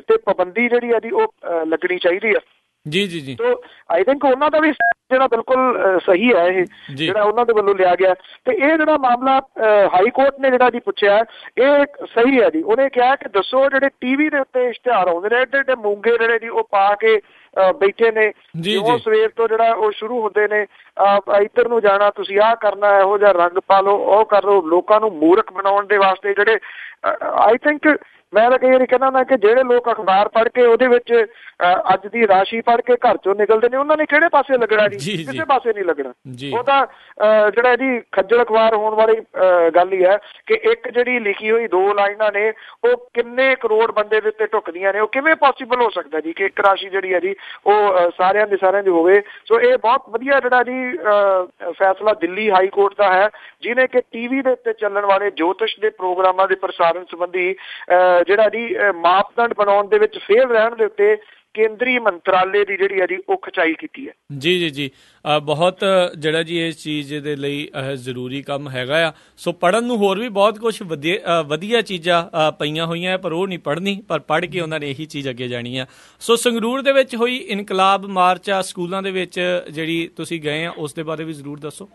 ਤੇ ਪਾਬੰਦੀ ਜਿਹੜੀ ਆ ਜੀ ਉਹ ਲੱਗਣੀ ਚਾਹੀਦੀ ਆ। ਜੀ ਜੀ ਜੀ। ਸੋ ਆਈ ਥਿੰਕ ਉਹਨਾਂ ਦਾ ਵੀ ਜਿਹੜਾ ਬਿਲਕੁਲ ਸਹੀ ਹੈ ਇਹ ਜਿਹੜਾ ਉਹਨਾਂ ਦੇ ਵੱਲੋਂ ਲਿਆ ਗਿਆ। ਤੇ ਇਹ ਜਿਹੜਾ ਮਾਮਲਾ ਹਾਈ ਕੋਰਟ ਨੇ ਜਿਹੜਾ ਜੀ ਪੁੱਛਿਆ ਇਹ ਸਹੀ ਹੈ ਜੀ। ਉਹਨੇ ਕਿਹਾ ਕਿ ਦੱਸੋ ਜਿਹੜੇ ਟੀਵੀ ਦੇ ਉੱਤੇ ਇਸ਼ਤਿਹਾਰ ਆਉਂਦੇ ਨੇ ਏਡੇ ਏਡੇ ਮੂੰਗੇ ਜਿਹੜੇ ਜੀ ਉਹ ਪਾ ਕੇ ਬੈਠੇ ਨੇ ਉਹ ਸਵੇਰ ਤੋਂ ਜਿਹੜਾ ਉਹ ਸ਼ੁਰੂ ਹੁੰਦੇ ਨੇ ਇੱਧਰ ਨੂੰ ਜਾਣਾ, ਤੁਸੀਂ ਆਹ ਕਰਨਾ, ਇਹੋ ਜਿਹਾ ਰੰਗ ਪਾ ਲਓ, ਉਹ ਕਰ ਲਓ, ਲੋਕਾਂ ਨੂੰ ਮੂਰਖ ਬਣਾਉਣ ਦੇ ਵਾਸਤੇ ਜਿਹੜੇ ਆਈ ਥਿੰਕ ਮੈਂ ਤਾਂ ਕਈ ਵਾਰੀ ਕਹਿੰਦਾ ਹੁੰਦਾ ਕਿ ਜਿਹੜੇ ਲੋਕ ਅਖਬਾਰ ਪੜ੍ਹ ਕੇ ਉਹਦੇ ਵਿੱਚ ਅੱਜ ਦੀ ਰਾਸ਼ੀ ਪੜ੍ਹ ਕੇ ਘਰ ਚੋਂ ਨਿਕਲਦੇ ਨੇ ਉਹਨਾਂ ਨੇ ਕਿਹੜੇ ਪਾਸੇ ਲੱਗਣਾ ਜੀ? ਕਿਸੇ ਪਾਸੇ ਨਹੀਂ ਲੱਗਣਾ। ਉਹ ਤਾਂ ਜਿਹੜਾ ਜੀ ਖੱਜਲ ਅਖਬਾਰ ਹੋਣ ਵਾਲੀ ਗੱਲ ਹੀ ਹੈ ਕਿ ਇੱਕ ਜਿਹੜੀ ਲਿਖੀ ਹੋਈ 2 ਲਾਈਨਾਂ ਨੇ ਉਹ ਕਿੰਨੇ ਕਰੋੜ ਬੰਦੇ ਦੇ ਉੱਤੇ ਢੁੱਕਦੀਆਂ ਨੇ। ਉਹ ਕਿਵੇਂ ਪੋਸੀਬਲ ਹੋ ਸਕਦਾ ਜੀ ਕਿ ਇੱਕ ਰਾਸ਼ੀ ਜਿਹੜੀ ਹੈ ਜੀ ਉਹ ਸਾਰਿਆਂ ਦੀ ਹੋਵੇ। ਸੋ ਇਹ ਬਹੁਤ ਵਧੀਆ ਜਿਹੜਾ ਜੀ ਫੈਸਲਾ ਦਿੱਲੀ ਹਾਈ ਕੋਰਟ ਦਾ ਹੈ ਜਿਹਨੇ ਕਿ ਟੀਵੀ ਦੇ ਉੱਤੇ ਚੱਲਣ ਵਾਲੇ ਜੋਤਿਸ਼ ਦੇ ਪ੍ਰੋਗਰਾਮਾਂ ਦੇ ਪ੍ਰਸਾਰਣ ਸੰਬੰਧੀ ਜਿਹੜਾ ਜੀ ਮਾਪਦੰਡ ਬਣਾਉਣ ਦੇ ਵਿੱਚ ਫੇਲ ਰਹਿਣ ਦੇ ਉੱਤੇ ਕੇਂਦਰੀ ਮੰਤਰਾਲੇ ਦੀ ਜਿਹੜੀ ਹੈ ਜੀ ਉਹ ਖਿਚਾਈ ਕੀਤੀ ਹੈ। ਜੀ ਜੀ ਜੀ। ਬਹੁਤ ਜਿਹੜਾ ਜੀ ਇਸ ਚੀਜ਼ ਦੇ ਲਈ ਜ਼ਰੂਰੀ ਕੰਮ ਹੈਗਾ ਆ। ਸੋ ਪੜ੍ਹਨ ਨੂੰ ਹੋਰ ਵੀ ਬਹੁਤ ਕੁਛ ਵਧੀਆ ਚੀਜ਼ਾਂ ਪਈਆਂ ਹੋਈਆਂ ਪਰ ਉਹ ਨਹੀਂ ਪੜ੍ਹਨੀ, ਪਰ ਪੜ੍ਹ ਕੇ ਉਹਨਾਂ ਨੇ ਇਹੀ ਚੀਜ਼ ਅੱਗੇ ਜਾਣੀ ਆ। ਸੋ ਸੰਗਰੂਰ ਦੇ ਵਿੱਚ ਹੋਈ ਇਨਕਲਾਬ ਮਾਰਚ ਆ ਸਕੂਲਾਂ ਦੇ ਵਿੱਚ ਜਿਹੜੀ ਤੁਸੀਂ ਗਏ ਆ ਉਸ ਦੇ ਬਾਰੇ ਵੀ ਜ਼ਰੂਰ ਦੱਸੋ।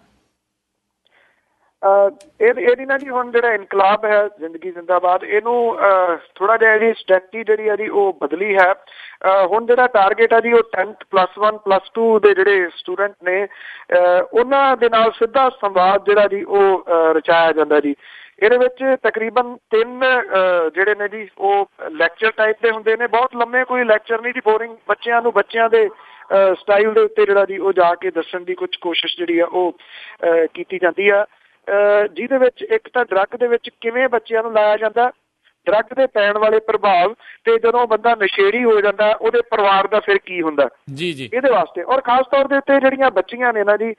ਇਹਦੀ ਨਾ ਜੀ ਹੁਣ ਜਿਹੜਾ ਇਨਕਲਾਬ ਹੈ ਜ਼ਿੰਦਗੀ ਜ਼ਿੰਦਾਬਾਦ ਇਹਨੂੰ ਥੋੜਾ ਜਿਹਾ ਇਹਦੀ ਸਟ੍ਰੈਟਜੀ ਜਿਹੜੀ ਹੈ ਜੀ ਉਹ ਬਦਲੀ ਹੈ। ਹੁਣ ਜਿਹੜਾ ਟਾਰਗੇਟ ਹੈ ਜੀ ਉਹ 10th +1 +2 ਦੇ ਜਿਹੜੇ ਸਟੂਡੈਂਟ ਨੇ ਉਹਨਾਂ ਦੇ ਨਾਲ ਸਿੱਧਾ ਸੰਵਾਦ ਜਿਹੜਾ ਜੀ ਉਹ ਰਚਾਇਆ ਜਾਂਦਾ ਜੀ। ਇਹਦੇ ਵਿੱਚ ਤਕਰੀਬਨ 3 ਜਿਹੜੇ ਨੇ ਜੀ ਉਹ ਲੈਕਚਰ ਟਾਈਪ ਦੇ ਹੁੰਦੇ ਨੇ, ਬਹੁਤ ਲੰਮੇ ਕੋਈ ਲੈਕਚਰ ਨਹੀਂ ਜੀ, ਬੋਰਿੰਗ ਬੱਚਿਆਂ ਨੂੰ ਬੱਚਿਆਂ ਦੇ ਸਟਾਈਲ ਦੇ ਉੱਤੇ ਜਿਹੜਾ ਜੀ ਉਹ ਜਾ ਕੇ ਦੱਸਣ ਦੀ ਕੁਝ ਕੋਸ਼ਿਸ਼ ਜਿਹੜੀ ਆ ਉਹ ਕੀਤੀ ਜਾਂਦੀ ਆ। ਜਿਹਦੇ ਵਿੱਚ ਇੱਕ ਤਾਂ ਡਰੱਗ ਦੇ ਵਿੱਚ ਕਿਵੇਂ ਬੱਚਿਆਂ ਨੂੰ ਲਾਇਆ ਜਾਂਦਾ, ਡਰੱਗ ਦੇ ਪੈਣ ਵਾਲੇ ਪ੍ਰਭਾਵ ਤੇ ਜਦੋਂ ਬੰਦਾ ਨਸ਼ੇੜੀ ਹੋ ਜਾਂਦਾ ਉਹਦੇ ਪਰਿਵਾਰ ਦਾ ਫਿਰ ਕੀ ਹੁੰਦਾ ਜੀ ਜੀ ਇਹਦੇ ਵਾਸਤੇ। ਔਰ ਖਾਸ ਤੌਰ ਦੇ ਉੱਤੇ ਜਿਹੜੀਆਂ ਬੱਚੀਆਂ ਨੇ ਨਾ ਜੀ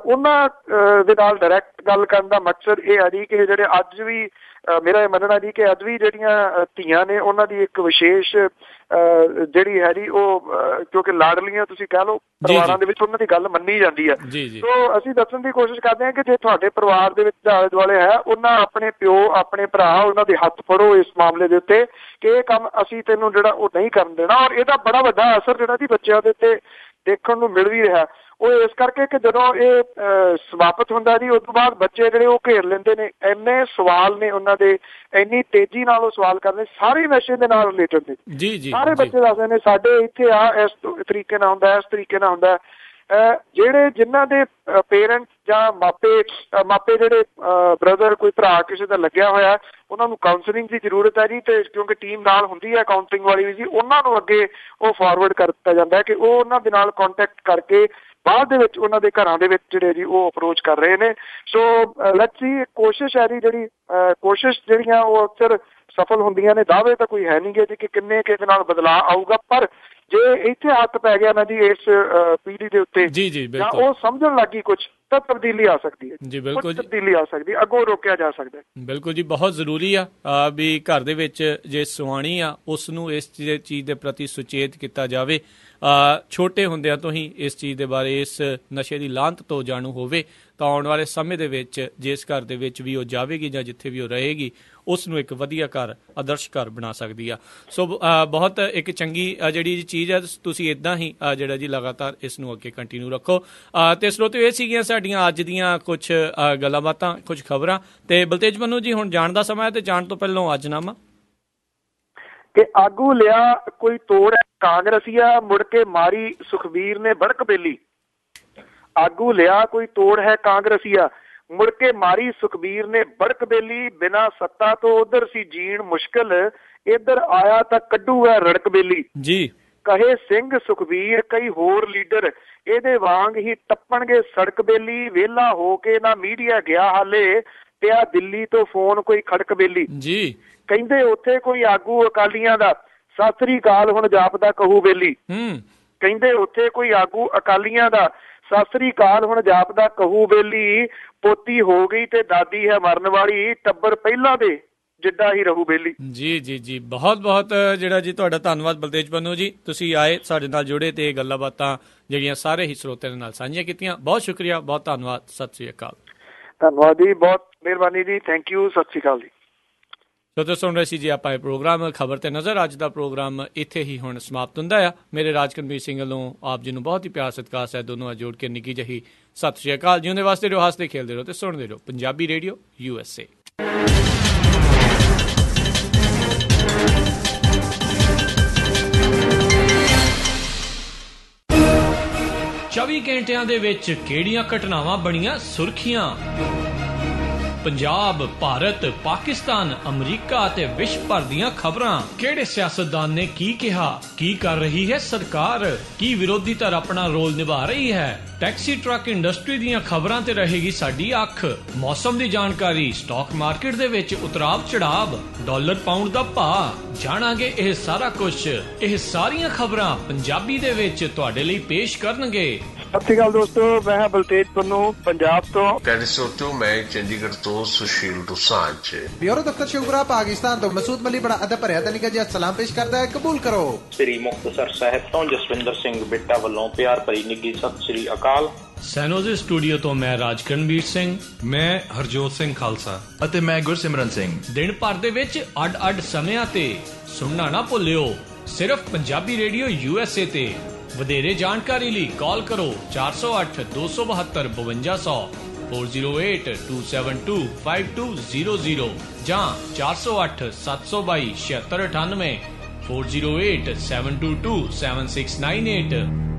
ਉਹਨਾਂ ਦੇ ਨਾਲ ਡਾਇਰੈਕਟ ਗੱਲ ਕਰਨ ਦਾ ਮਕਸਦ ਇਹ ਆ ਜੀ ਕਿ ਜਿਹੜੇ ਅੱਜ ਵੀ ਮੇਰਾ ਇਹ ਮੰਨਣਾ ਜੀ ਕਿ ਅੱਜ ਵੀ ਜਿਹੜੀਆਂ ਧੀਆਂ ਨੇ ਉਹਨਾਂ ਦੀ ਇੱਕ ਵਿਸ਼ੇਸ਼ ਜਿਹੜੀ ਹੈ ਜੀ ਉਹ ਕਿਉਂਕਿ ਲਾਡਲੀਆਂ ਤੁਸੀਂ ਕਹਿ ਲਓ ਪਰਿਵਾਰਾਂ ਦੇ ਵਿੱਚ ਉਹਨਾਂ ਦੀ ਗੱਲ ਮੰਨੀ ਜਾਂਦੀ ਹੈ। ਸੋ ਅਸੀਂ ਦੱਸਣ ਦੀ ਕੋਸ਼ਿਸ਼ ਕਰਦੇ ਹਾਂ ਕਿ ਜੇ ਤੁਹਾਡੇ ਪਰਿਵਾਰ ਦੇ ਵਿੱਚ ਆਲੇ ਦੁਆਲੇ ਹੈ ਉਹਨਾਂ ਆਪਣੇ ਪਿਓ ਆਪਣੇ ਭਰਾ ਉਹਨਾਂ ਦੇ ਹੱਥ ਫੜੋ ਇਸ ਮਾਮਲੇ ਦੇ ਉੱਤੇ ਕਿ ਇਹ ਕੰਮ ਅਸੀਂ ਤੈਨੂੰ ਜਿਹੜਾ ਉਹ ਨਹੀਂ ਕਰਨ ਦੇਣਾ। ਔਰ ਇਹਦਾ ਬੜਾ ਵੱਡਾ ਅਸਰ ਜਿਹੜਾ ਜੀ ਬੱਚਿਆਂ ਦੇ ਉੱਤੇ ਦੇਖਣ ਨੂੰ ਮਿਲ ਵੀ ਰਿਹਾ। ਉਹ ਇਸ ਕਰਕੇ ਕਿ ਜਦੋਂ ਇਹ ਸਮਾਪਤ ਹੁੰਦਾ ਜੀ ਉਸ ਤੋਂ ਬਾਅਦ ਬੱਚੇ ਜਿਹੜੇ ਉਹ ਘੇਰ ਲੈਂਦੇ ਨੇ, ਇੰਨੇ ਸਵਾਲ ਨੇ ਉਹਨਾਂ ਦੇ, ਇੰਨੀ ਤੇਜ਼ੀ ਨਾਲ ਉਹ ਸਵਾਲ ਕਰਦੇ ਸਾਰੇ ਨਸ਼ੇ ਦੇ ਨਾਲ ਰਿਲੇਟਡ ਨੇ। ਸਾਰੇ ਬੱਚੇ ਦੱਸਦੇ ਨੇ ਸਾਡੇ ਇੱਥੇ ਆ ਇਸ ਤਰੀਕੇ ਨਾਲ ਹੁੰਦਾ, ਇਸ ਤਰੀਕੇ ਨਾਲ ਹੁੰਦਾ। ਜਿਹੜੇ ਜਿਨ੍ਹਾਂ ਦੇ ਪੇਰੈਂਟਸ ਜਾਂ ਮਾਪੇ ਜਿਹੜੇ ਬ੍ਰਦਰ ਕੋਈ ਭਰਾ ਕਿਸੇ ਦਾ ਲੱਗਿਆ ਹੋਇਆ ਉਹਨਾਂ ਨੂੰ ਕਾਉਂਸਲਿੰਗ ਦੀ ਜ਼ਰੂਰਤ ਹੈ ਜੀ। ਤੇ ਕਿਉਂਕਿ ਟੀਮ ਨਾਲ ਹੁੰਦੀ ਹੈ ਕਾਉਂਸਲਿੰਗ ਵਾਲੀ ਵੀ ਜੀ, ਉਹਨਾਂ ਨੂੰ ਅੱਗੇ ਉਹ ਫਾਰਵਰਡ ਕਰ ਦਿੱਤਾ ਜਾਂਦਾ ਹੈ ਕਿ ਉਹ ਉਹਨਾਂ ਦੇ ਨਾਲ ਕੰਟੈਕਟ ਕਰਕੇ ਬਾਅਦ ਦੇ ਵਿੱਚ ਉਹਨਾਂ ਦੇ ਘਰਾਂ ਦੇ ਵਿੱਚ ਜਿਹੜੇ ਜੀ ਉਹ ਅਪਰੋਚ ਕਰ ਰਹੇ ਨੇ। ਸੋ ਲੈਟਸ ਸੀ ਕੋਸ਼ਿਸ਼ ਹੈ ਜੀ ਜਿਹੜੀ ਕੋਸ਼ਿਸ਼ ਜਿਹੜੀਆਂ ਉਹ ਅਕਸਰ ਸਫਲ ਹੁੰਦੀਆਂ ਨੇ। ਦਾਅਵੇ ਤਾਂ ਕੋਈ ਹੈ ਨਹੀਂ ਗੇ ਜੀ ਕਿ ਕਿੰਨੇ ਕਿਸੇ ਨਾਲ ਬਦਲਾਅ ਆਊਗਾ, ਪਰ ਜੇ ਇੱਥੇ ਹੱਥ ਪੈ ਗਿਆ ਨਾ ਜੀ ਇਸ ਪੀੜ੍ਹੀ ਦੇ ਉੱਤੇ ਜਾਂ ਉਹ ਸਮਝਣ ਲੱਗੀ ਕੁਛ ਤਾਂ ਤਬਦੀਲੀ ਆ ਸਕਦੀ ਹੈ ਜੀ। ਬਿਲਕੁਲ ਤਬਦੀਲੀ ਆ ਸਕਦੀ, ਅੱਗੋਂ ਰੋਕਿਆ ਜਾ ਸਕਦਾ। ਬਿਲਕੁਲ ਜੀ, ਬਹੁਤ ਜ਼ਰੂਰੀ ਆ ਵੀ ਘਰ ਦੇ ਵਿੱਚ ਜੇ ਸੁਆਣੀ ਆ ਉਸ ਨੂੰ ਇਸ ਚੀਜ਼ ਦੇ ਪ੍ਰਤੀ ਸੁਚੇਤ ਕੀਤਾ ਜਾਵੇ। ਛੋਟੇ ਹੁੰਦਿਆਂ ਤੋਂ ਹੀ ਇਸ ਚੀਜ਼ ਦੇ ਬਾਰੇ, ਇਸ ਨਸ਼ੇ ਦੀ ਲਾਹਨਤ ਤੋਂ ਜਾਣੂ ਹੋਵੇ ਤਾਂ ਆਉਣ ਵਾਲੇ ਸਮੇਂ ਦੇ ਵਿੱਚ ਜਿਸ ਘਰ ਦੇ ਵਿੱਚ ਵੀ ਉਹ ਜਾਵੇਗੀ ਜਾਂ ਜਿੱਥੇ ਵੀ ਉਹ ਰਹੇਗੀ ਉਸ ਨੂੰ ਇੱਕ ਵਧੀਆ ਘਰ, ਆਦਰਸ਼ ਘਰ ਬਣਾ ਸਕਦੀ ਆ। ਸੋ ਬਹੁਤ ਇੱਕ ਚੰਗੀ ਜਿਹੜੀ ਚੀਜ਼ ਹੈ, ਤੁਸੀਂ ਇੱਦਾਂ ਹੀ ਜਿਹੜਾ ਜੀ ਲਗਾਤਾਰ ਇਸ ਨੂੰ ਅੱਗੇ ਕੰਟੀਨਿਊ ਰੱਖੋ। ਤੇ ਸਰੋਤਿਓ ਇਹ ਸੀਗੀਆਂ ਸਾਡੀਆਂ ਅੱਜ ਦੀਆਂ ਕੁਝ ਗੱਲਾਂ ਬਾਤਾਂ, ਕੁਝ ਖਬਰਾਂ। ਤੇ ਬਲਤੇਜ ਮੰਨੂ ਜੀ ਹੁਣ ਜਾਣ ਦਾ ਸਮਾਂ ਹੈ ਤੇ ਜਾਣ ਤੋਂ ਪਹਿਲਾਂ ਅੱਜਨਾਮਾ ਕਿ ਆਗੂ ਲਿਆ ਕੋਈ ਤੋੜ ਕਾਂਗਰਸੀਆ, ਮੁੜ ਕੇ ਮਾਰੀ ਸੁਖਬੀਰ ਨੇ ਬੜਕ ਬੇਲੀ। ਆਗੂ ਲਿਆ ਕੋਈ ਤੋੜ ਹੈ ਕਾਂਗਰਸੀਆ, ਮੁੜ ਕੇ ਮਾਰੀ ਸੁਖਬੀਰ ਨੇ ਬੜਕ ਬੇਲੀ। ਬਿਨਾਂ ਸੱਤਾ ਤੋਂ ਉਧਰ ਸੀ ਜੀਣ ਮੁਸ਼ਕਿਲ, ਇੱਧਰ ਆਇਆ ਤਾਂ ਕੱਢੂਗਾ ਰੜਕ ਬੇਲੀ ਜੀ। ਕਹੇ ਸਿੰਘ ਸੁਖਬੀਰ ਕਈ ਹੋਰ ਲੀਡਰ, ਇਹਦੇ ਵਾਂਗ ਹੀ ਟੱਪਣਗੇ ਸੜਕ ਬੇਲੀ। ਵਿਹਲਾ ਹੋ ਕੇ ਨਾ ਮੀਡੀਆ ਗਿਆ ਹਾਲੇ, ਪਿਆ ਦਿੱਲੀ ਤੋਂ ਫੋਨ ਕੋਈ ਖੜਕ ਬੇਲੀ ਜੀ। ਕਹਿੰਦੇ ਉੱਥੇ ਕੋਈ ਆਗੂ ਅਕਾਲੀਆਂ ਦਾ ਸਤਿ ਸ੍ਰੀ ਅਕਾਲ ਹੁਣ ਜਾਪਦਾ ਕਹੂ ਬੇਲੀ। ਕਹਿੰਦੇ ਉੱਥੇ ਕੋਈ ਆਗੂ ਅਕਾਲੀਆਂ ਦਾ ਸਤਿ ਸ੍ਰੀ ਅਕਾਲ ਹੁਣ ਜਾਪਦਾ ਕਹੂ ਬੇਲੀ, ਪੋਤੀ ਹੋ ਗਈ ਤੇ ਦਾਦੀ ਹੈ ਮਰਨ ਵਾਲੀ, ਟੱਬਰ ਪਹਿਲਾਂ ਦੇ ਜਿੱਦਾਂ ਹੀ ਰਹੂ ਬੇਲੀ। ਜੀ ਜੀ ਜੀ ਬਹੁਤ ਬਹੁਤ ਜਿਹੜਾ ਜੀ ਤੁਹਾਡਾ ਧੰਨਵਾਦ ਬਲਤੇਜ ਪੰਨੂ ਜੀ, ਤੁਸੀਂ ਆਏ ਸਾਡੇ ਨਾਲ ਜੁੜੇ ਤੇ ਗੱਲਾਂ ਬਾਤਾਂ ਜਿਹੜੀਆਂ ਸਾਰੇ ਹੀ ਸਰੋਤਿਆਂ ਦੇ ਨਾਲ ਸਾਂਝੀਆਂ ਕੀਤੀਆਂ। ਬਹੁਤ ਸ਼ੁਕਰੀਆ, ਬਹੁਤ ਧੰਨਵਾਦ। ਸਤਿ ਸ੍ਰੀ ਅਕਾਲ। ਧੰਨਵਾਦ ਜੀ, ਬਹੁਤ ਮਿਹਰਬਾਨੀ ਜੀ, ਥੈਂਕ ਯੂ, ਸਤਿ ਸ੍ਰੀ ਅਕਾਲ ਜੀ। ਸੋ ਸੁਣ ਰਹੇ ਸੀ ਜੀ ਆਪਾਂ ਇਹ ਪ੍ਰੋਗਰਾਮ ਖਬਰ ਤੇ ਨਜ਼ਰ। ਅੱਜ ਦਾ ਪ੍ਰੋਗਰਾਮ ਇੱਥੇ ਹੀ ਹੁਣ ਸਮਾਪਤ ਹੁੰਦਾ ਆ। ਮੇਰੇ ਰਾਜਕਨਵੀਰ ਸਿੰਘ ਵੱਲੋਂ ਆਪ ਜੀ ਨੂੰ ਬਹੁਤ ਹੀ ਪਿਆਰ ਸਤਿਕਾਰ ਹੈ ਦੋਨੋਂ ਆ ਜੋੜ ਕੇ ਨਿੱਕੀ ਜਿਹੀ ਸਤਿ ਸ੍ਰੀ ਅਕਾਲ। ਜਿਉਂਦੇ ਵਾਸਤੇ ਰਹੋ, ਹੱਸਦੇ ਖੇਲਦੇ ਰਹੋ ਤੇ ਸੁਣਦੇ ਰਹੋ ਪੰਜਾਬੀ ਰੇਡੀਓ USA। 24 ਘੰਟਿਆਂ ਦੇ ਵਿੱਚ ਕਿਹੜੀਆਂ ਘਟਨਾਵਾਂ ਬਣੀਆਂ ਸੁਰਖੀਆਂ? ਪੰਜਾਬ, ਭਾਰਤ, ਪਾਕਿਸਤਾਨ, ਅਮਰੀਕਾ ਅਤੇ ਵਿਸ਼ਵ ਭਰ ਦੀਆਂ ਖਬਰਾਂ। ਕਿਹੜੇ ਸਿਆਸਤਦਾਨ ਨੇ ਕੀ ਕਿਹਾ? ਕੀ ਕਰ ਰਹੀ ਹੈ ਸਰਕਾਰ? ਕੀ ਵਿਰੋਧੀ ਧਿਰ ਆਪਣਾ ਰੋਲ ਨਿਭਾ ਰਹੀ ਹੈ? ਟੈਕਸੀ ਟਰੱਕ ਇੰਡਸਟਰੀ ਦੀਆਂ ਖਬਰਾਂ ਤੇ ਰਹੇਗੀ ਸਾਡੀ ਅੱਖ। ਮੌਸਮ ਦੀ ਜਾਣਕਾਰੀ, ਸਟਾਕ ਮਾਰਕੀਟ ਦੇ ਵਿੱਚ ਉਤਰਾਵ ਚੜਾਵ, ਡਾਲਰ ਪਾਉਂਡ ਦਾ ਭਾਅ, ਜਾਣਾਂਗੇ ਇਹ ਸਾਰਾ ਕੁਝ। ਇਹ ਸਾਰੀਆਂ ਖਬਰਾਂ ਪੰਜਾਬੀ ਦੇ ਵਿੱਚ ਤੁਹਾਡੇ ਲਈ ਪੇਸ਼ ਕਰਨਗੇ। ਸਤਿ ਸ਼੍ਰੀ ਅਕਾਲ ਦੋਸਤੋ, ਮੈਂ ਹਾਂ ਬਲਤੇਜ ਪੰਨੂ ਪੰਜਾਬ ਤੋਂ। ਕੈਨਸੋਟੋ ਮੈਂ ਚੰਡੀਗੜ੍ਹ ਤੋਂ ਸੁਸ਼ੀਲ ਦੁਸਾਂਝ। ਬਿਊਰੋ ਦਫ਼ਤਰ ਸ਼ਿਵਪੁਰਾ ਪਾਕਿਸਤਾਨ ਤੋਂ ਮਸੂਦ ਮਲੀ ਬੜਾ ਅਦਬ ਭਰਿਆ ਤਨੀਕਾ ਜਿਹਾ ਸਲਾਮ ਪੇਸ਼ ਕਰਦਾ ਹੈ, ਕਬੂਲ ਕਰੋ। ਸ੍ਰੀ ਮੁਕਤਸਰ ਸਾਹਿਬ ਤੋਂ ਜਸਵਿੰਦਰ ਸਿੰਘ ਬਿੱਟਾ ਵੱਲੋਂ ਪਿਆਰ ਭਰੀ ਨਿੱਘੀ ਸਤਿ ਸ੍ਰੀ ਅਕਾਲ। ਸੈਨੋਜ਼ੇ ਸਟੂਡੀਓ ਤੋਂ ਮੈਂ ਰਾਜਕਰਨਵੀਰ ਸਿੰਘ, ਮੈਂ ਹਰਜੋਤ ਸਿੰਘ ਖਾਲਸਾ ਅਤੇ ਮੈਂ ਗੁਰਸਿਮਰਨ ਸਿੰਘ। ਦਿਨ ਭਰ ਦੇ ਵਿੱਚ ਅੱਡ-ਅੱਡ ਸਮਿਆਂ ਤੇ ਸੁਣਨਾ ਨਾ ਭੁੱਲਿਓ, ਸਿਰਫ ਪੰਜਾਬੀ ਰੇਡੀਓ USA ਤੇ। ਵਧੇਰੇ ਜਾਣਕਾਰੀ ਲਈ ਕਾਲ ਕਰੋ 408 272 5200, 4082725200 ਜਾਂ 408 722 7698, 408722 7698।